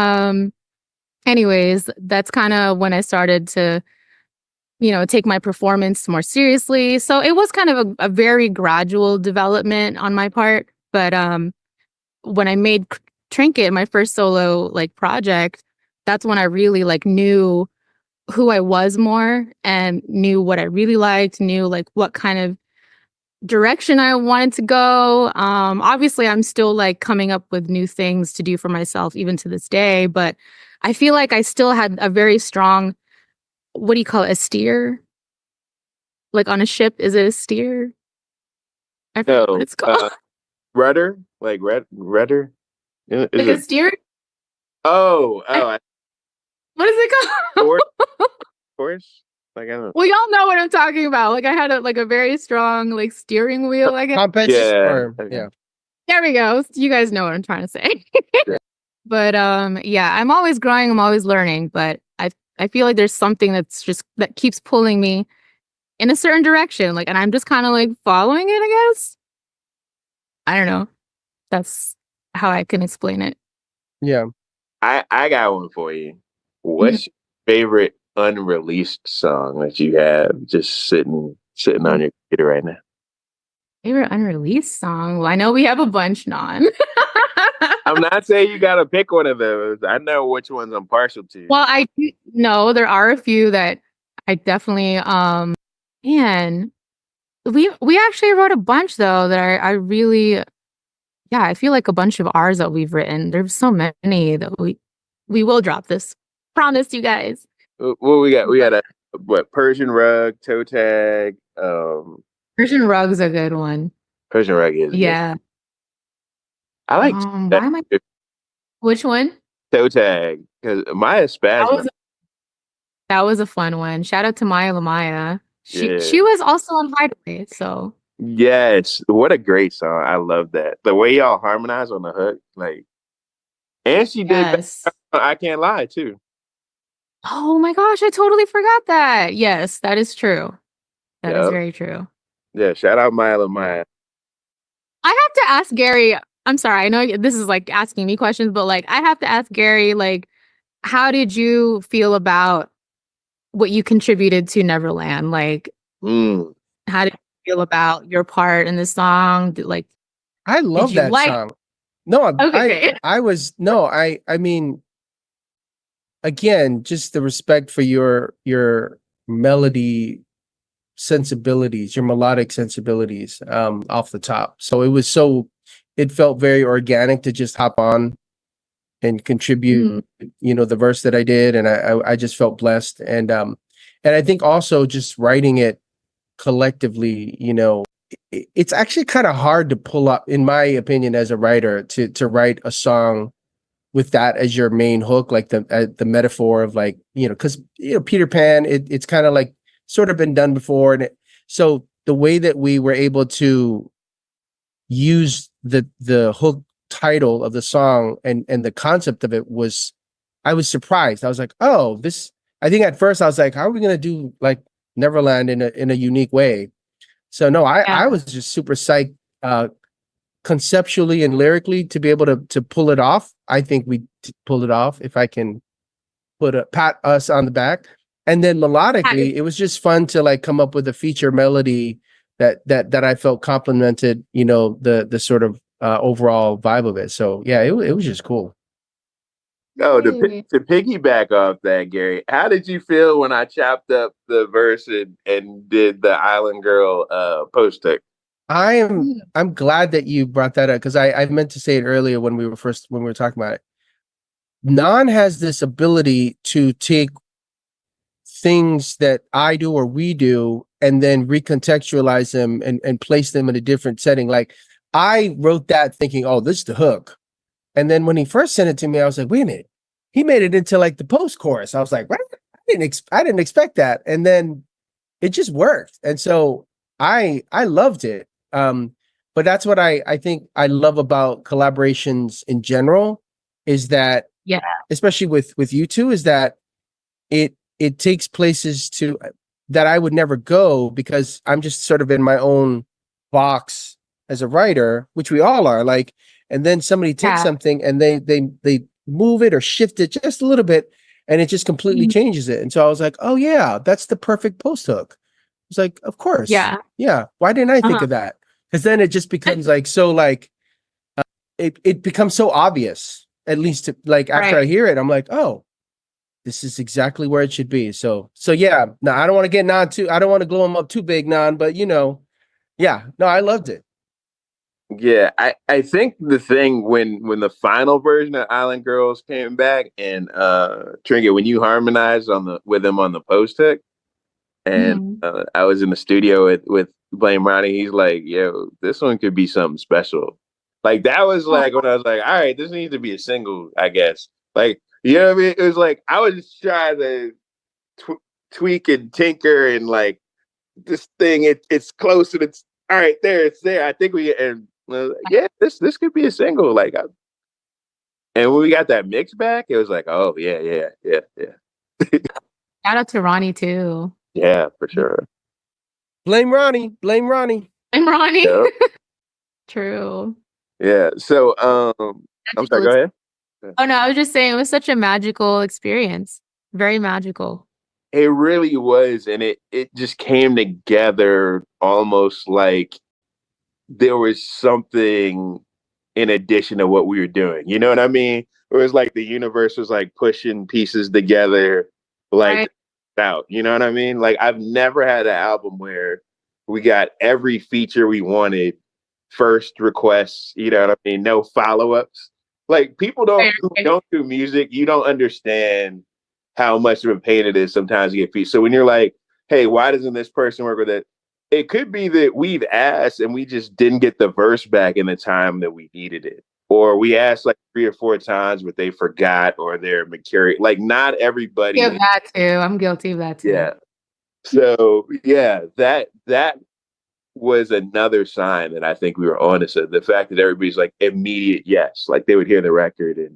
anyways, that's kind of when I started to, you know, take my performance more seriously. So it was kind of a very gradual development on my part. But when I made Trinket, my first solo like project, that's when I really like knew who I was more and knew what I really liked, knew like what kind of direction I wanted to go. Obviously I'm still like coming up with new things to do for myself even to this day, but I feel like I still had a very strong, what do you call it, a steer? Like on a ship, is it a steer? I forget what it's called. Rudder, like rudder. Is like it? a steer? Oh, What is it called? Course. Like I don't know. Well, y'all know what I'm talking about. Like I had a very strong like steering wheel, I guess. Compass? Yeah. Yeah. There we go. You guys know what I'm trying to say. Yeah. But yeah, I'm always growing, I'm always learning, but I feel like there's something that keeps pulling me in a certain direction. Like, and I'm just kind of like following it, I guess. I don't know. That's how I can explain it. Yeah. I got one for you. What's your favorite unreleased song that you have just sitting on your computer right now? Favorite unreleased song? Well, I know we have a bunch, Non. I'm not saying you gotta pick one of those. I know which ones I'm partial to. Well, I know there are a few that I definitely man, we actually wrote a bunch though that I really, yeah, I feel like a bunch of ours that we've written. There's so many that we will drop this. Promise you guys. What we got? We got a Persian rug, toe tag. Persian rug's a good one. Persian rug is Yeah. good. I like Why am I? Which one? toe tag because Maya spasm. That was a fun one. Shout out to Maya Lamaya. She Yeah. was also on Hideaway, so Yes, what a great song. I love that. The way y'all harmonize on the hook, like, and she did yes. I Can't Lie too. Oh my gosh, I totally forgot that. Yes, that is true. That is Yep. very true. Yeah, shout out Maya Maya. I have to ask Gary. I'm sorry, I know this is like asking me questions, but like I have to ask Gary, like, how did you feel about what you contributed to Neverland? Like, how did you feel about your part in the song? Like, I love that song. No, okay. I mean, again, just the respect for your melody sensibilities, your melodic sensibilities, off the top. So it felt very organic to just hop on and contribute, you know, the verse that I did. And I just felt blessed. And I think also just writing it collectively, you know, it's actually kind of hard to pull up, in my opinion, as a writer, to write a song with that as your main hook, like the metaphor of, like, you know, because, you know, Peter Pan, it's kind of like sort of been done before. And so the way that we were able to use the hook title of the song and the concept of it was, I was surprised. I was like, oh, this I think at first I was like, how are we gonna do like Neverland in a unique way? So no, I was just super psyched conceptually and lyrically to be able to pull it off. I think we pulled it off, if I can pat us on the back. And then melodically, it was just fun to like come up with a feature melody that I felt complemented, you know, the sort of overall vibe of it. So yeah, it was just cool. Oh, to piggyback off that, Gary, how did you feel when I chopped up the verse and did the Island Girl post-it? I'm glad that you brought that up, because I meant to say it earlier when we were talking about it. Nan has this ability to take things that I do or we do and then recontextualize them and place them in a different setting. Like I wrote that thinking, oh, this is the hook. And then when he first sent it to me, I was like, wait a minute. He made it into like the post chorus. I was like, what? I didn't expect that. And then it just worked. And so I loved it. But that's what I think I love about collaborations in general, is that, especially with you two, is that it takes places that I would never go, because I'm just sort of in my own box as a writer, which we all are. Like, and then somebody takes something and they move it or shift it just a little bit, and it just completely changes it. And so I was like, oh yeah, that's the perfect post hook. It's like, of course. Yeah. Why didn't I think of that? Because then it just becomes like, so like, it becomes so obvious, at least to, like, after I hear it, I'm like, oh, this is exactly where it should be. So yeah, no, I don't want to get Nan too, I don't want to glow him up too big, Nan, but you know, yeah, no, I loved it. Yeah, I think the thing when the final version of Island Girls came back, and Trinket, when you harmonized with him on the post hook, and I was in the studio with Blame Ronnie, he's like, yo, this one could be something special. Like that was like when I was like, all right, this needs to be a single, I guess. Like, you know what I mean? It was like I was just trying to tweak and tinker, and like this thing, it's close and it's all right there, it's there. I think yeah, this could be a single. Like, and when we got that mix back, it was like, oh yeah. Shout out to Ronnie too. Yeah, for sure. Blame Ronnie. I'm Ronnie. Yep. True. Yeah. So I'm sorry, go ahead. Oh no, I was just saying it was such a magical experience. Very magical. It really was, and it just came together almost like there was something in addition to what we were doing. You know what I mean? It was like the universe was like pushing pieces together, like out. You know what I mean? Like I've never had an album where we got every feature we wanted, first requests. You know what I mean? No follow-ups. Like people don't do music. You don't understand how much of a pain it is sometimes to get features. So when you're like, hey, why doesn't this person work with it? It could be that we've asked and we just didn't get the verse back in the time that we needed it. Or we asked like 3 or 4 times, but they forgot, or they're mercurial. Like not everybody. Yeah, that too. I'm guilty of that too. Yeah. So yeah, that was another sign that I think we were on to. The fact that everybody's like immediate yes. Like they would hear the record and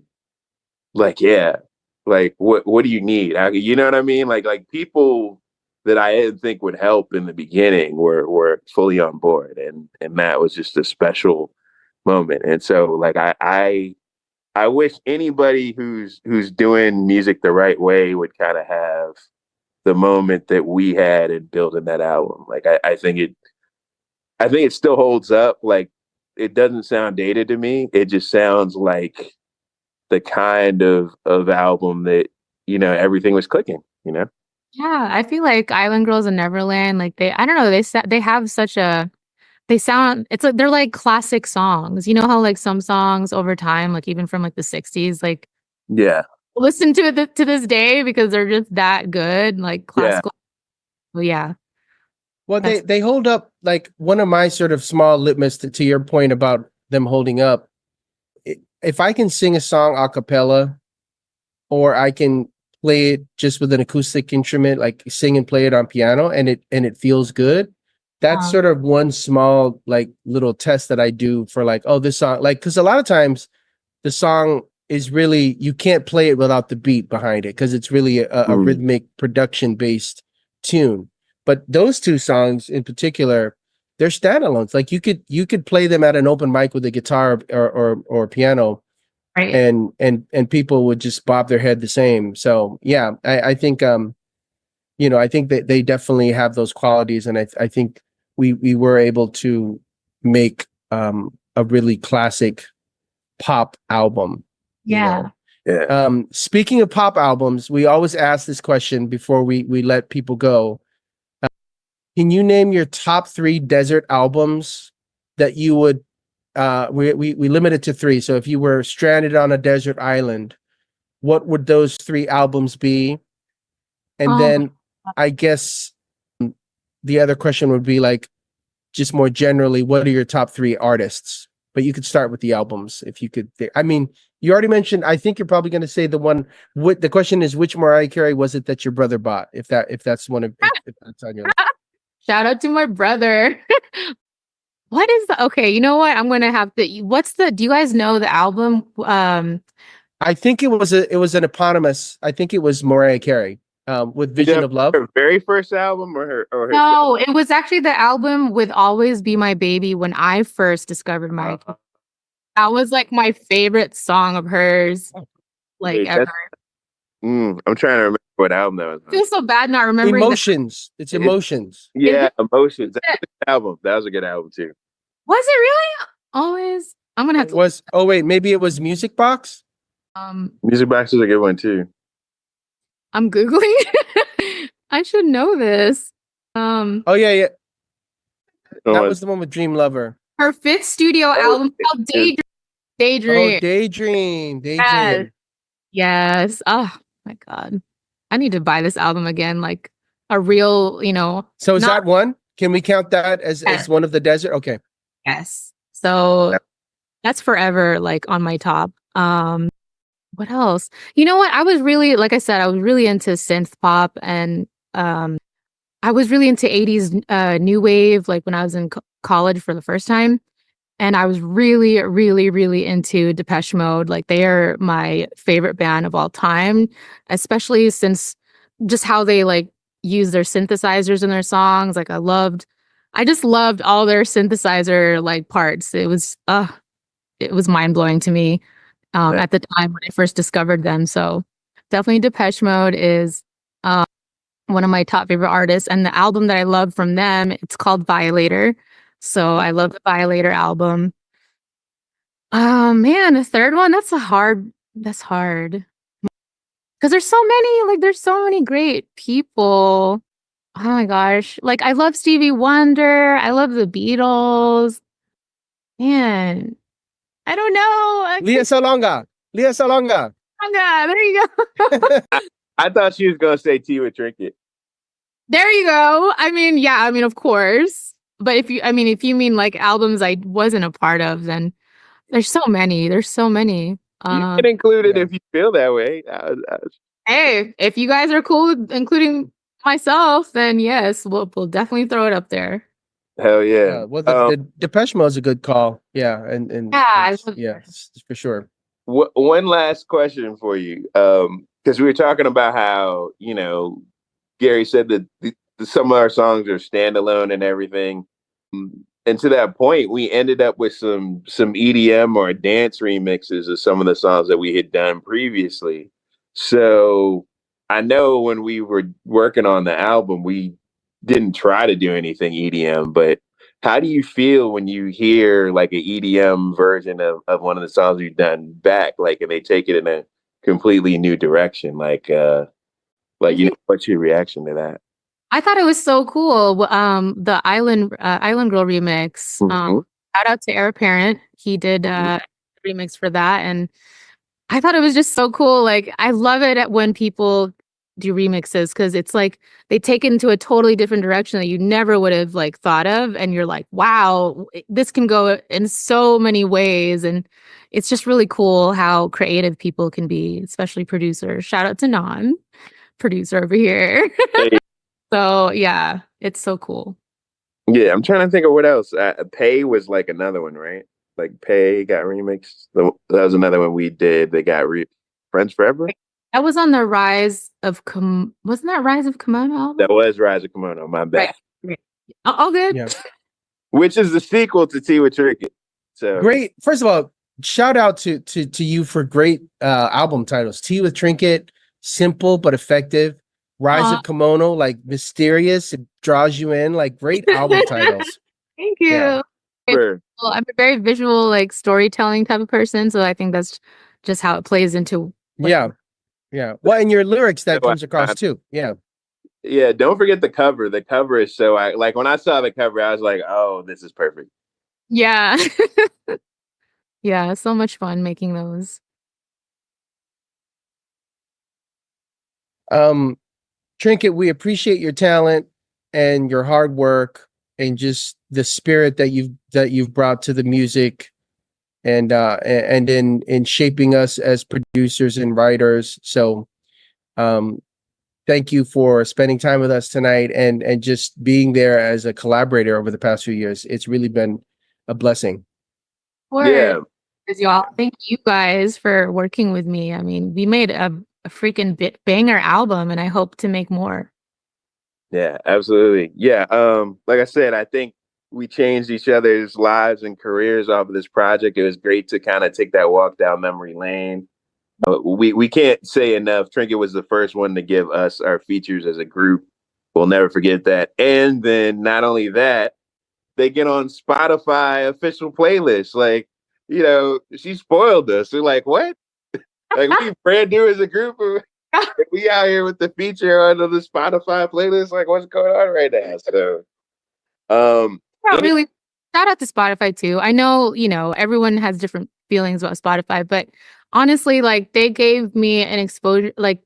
like, yeah, like what do you need? You know what I mean? Like people that I didn't think would help in the beginning were fully on board, and that was just a special moment. And so like I wish anybody who's doing music the right way would kind of have the moment that we had in building that album. Like I think it still holds up. Like it doesn't sound dated to me. It just sounds like the kind of album that, you know, everything was clicking, you know? Yeah, I feel like Island Girls and Neverland, like I don't know, they have such a, they sound, it's like they're like classic songs. You know how like some songs over time, like even from like the 60s, like listen to it to this day because they're just that good, like classical. Well, yeah. Well, they hold up. Like one of my sort of small litmus to your point about them holding up. If I can sing a song a cappella, or I can play it just with an acoustic instrument, like sing and play it on piano, and it feels good. That's sort of one small like little test that I do for like, oh, this song, like, because a lot of times the song is really, you can't play it without the beat behind it because it's really a rhythmic production based tune. But those two songs in particular, they're standalones. Like you could play them at an open mic with a guitar or piano, Right. and people would just bob their head the same. So yeah, I think I think that they definitely have those qualities, and I think we were able to make a really classic pop album. Yeah. Yeah. Speaking of pop albums, we always ask this question before we let people go. Can you name your top 3 desert albums that you would we limit it to 3. So if you were stranded on a desert island, what would those 3 albums be? And then I guess the other question would be like, just more generally, what are your top 3 artists? But you could start with the albums if you could. I mean, you already mentioned, I think you're probably going to say the one. What the question is, which Mariah Carey was it that your brother bought? If that's one of, if that's on your list. Shout out to my brother. What is the, okay, you know what? I'm going to have to, do you guys know the album? I think it was an eponymous. I think it was Mariah Carey with Vision of Love. Her very first album or her No, it was actually the album with Always Be My Baby when I first discovered Mariah Carey. That was like my favorite song of hers, like ever. I'm trying to remember what album that was. I feel so bad not remembering. Emotions. It's Emotions. Yeah, Emotions. That was a good album. That was a good album too. Was it really? Always. I'm gonna have to. Oh wait, maybe it was Music Box. Music Box is a good one too. I'm Googling. I should know this. Oh yeah. That was the one with Dream Lover. Her 5th studio album called Daydream. Oh, Daydream. Yes. Oh my God. I need to buy this album again. Like a real, So is that one? Can we count that as one of the desert? Okay. Yes. So that's forever like on my top. What else? You know what? I was really, like I said, I was really into synth pop, and I was really into 80s new wave, like when I was in college for the first time. And I was really, really, really into Depeche Mode. Like they are my favorite band of all time, especially since just how they like use their synthesizers in their songs. Like I just loved all their synthesizer like parts. It was mind blowing to me at the time when I first discovered them. So definitely Depeche Mode is one of my top favorite artists. And the album that I love from them, it's called Violator. So I love the Violator album. Oh man, the third one, that's hard. Because there's so many great people. Oh my gosh. Like I love Stevie Wonder. I love the Beatles. Man, I don't know. Leah Salonga. Oh God, there you go. I thought she was gonna say Tea with Trynket. There you go. Of course. But if you mean like albums I wasn't a part of, then there's so many. You can include it if you feel that way. Hey, if you guys are cool with including myself, then yes, we'll definitely throw it up there. Hell yeah. Well, the Depeche Mode is a good call. Yeah, and yeah, for sure. One last question for you, because we were talking about how Gary said that some of our songs are standalone and everything. And to that point, we ended up with some EDM or dance remixes of some of the songs that we had done previously. So I know when we were working on the album, we didn't try to do anything EDM, but how do you feel when you hear like an EDM version of one of the songs you've done back, like, and they take it in a completely new direction? What's your reaction to that? I thought it was so cool. The Island Girl remix. Shout out to Air Parent. He did a remix for that, and I thought it was just so cool. Like I love it when people do remixes because it's like they take it into a totally different direction that you never would have like thought of, and you're like, wow, this can go in so many ways, and it's just really cool how creative people can be, especially producers. Shout out to Non, producer over here. Hey. So yeah, it's so cool. Yeah, I'm trying to think of what else. Pay was like another one, right? like Pay got remixed. That was another one we did. They got Friends Forever. That was on the Rise of wasn't that Rise of Kimono album? That was Rise of Kimono. My bad. Right. All good. Yeah. Which is the sequel to Tea with Trynket. So Great. First of all, shout out to you for great album titles. Tea with Trinket, simple but effective. Rise of Kimono, like mysterious, it draws you in. Like great album titles. Thank you. Yeah. Sure. Well, I'm a very visual, like storytelling type of person, so I think that's just how it plays into. Yeah. Well, in your lyrics, that comes across too. Yeah. Yeah. Don't forget the cover. The cover is so like when I saw the cover, I was like, oh, this is perfect. Yeah. Yeah, so much fun making those. Trinket, we appreciate your talent and your hard work and just the spirit that you've brought to the music and in shaping us as producers and writers. So thank you for spending time with us tonight and just being there as a collaborator over the past few years. It's really been a blessing. Yeah. Y'all, thank you guys for working with me. I mean, we made a freaking banger album, and I hope to make more. Yeah, absolutely. Yeah. Like I said, I think we changed each other's lives and careers off of this project. It was great to kind of take that walk down memory lane. We can't say enough. Trinket was the first one to give us our features as a group. We'll never forget that. And then not only that, they get on Spotify official playlist. Like, she spoiled us. We're like, what? Like, we brand new as a group. We out here with the feature under the Spotify playlist. Like, what's going on right now? So, really, shout out to Spotify too. I know, everyone has different feelings about Spotify, but honestly, like they gave me an exposure, like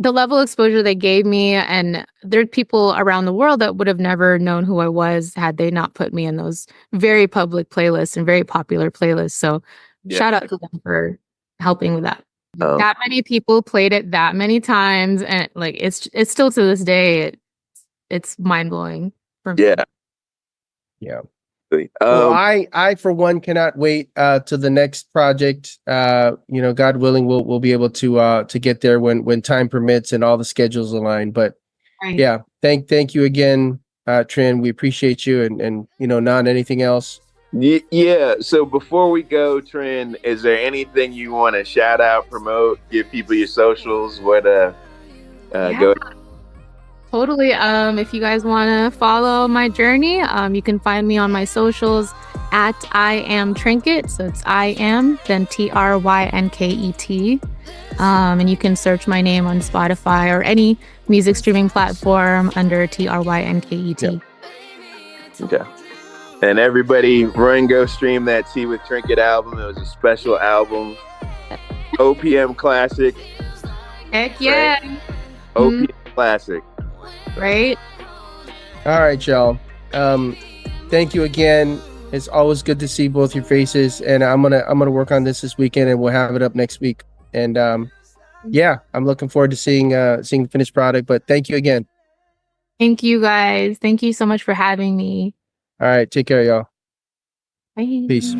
the level of exposure they gave me, and there are people around the world that would have never known who I was had they not put me in those very public playlists and very popular playlists. So shout out to them for helping with that. That many people played it that many times, and like it's still to this day, it's mind blowing for me. Yeah. Well, I for one cannot wait to the next project. God willing, we'll be able to get there when time permits and all the schedules align. But yeah, thank you again, Trin. We appreciate you, and not anything else. Yeah. So before we go, Trin, is there anything you want to shout out, promote, give people your socials, where to go? Totally. If you guys want to follow my journey, you can find me on my socials at I am Trynket. So it's I am, then Trynket. And you can search my name on Spotify or any music streaming platform under Trynket. Yeah. Okay. And everybody run, go stream that Tea with Trinket album. It was a special album. OPM classic. Heck yeah. Right? OPM classic. Right. All right, y'all. Thank you again. It's always good to see both your faces, and I'm gonna work on this weekend, and we'll have it up next week. And I'm looking forward to seeing the finished product. But thank you again. Thank you guys. Thank you so much for having me. All right, take care, y'all. Bye. Peace.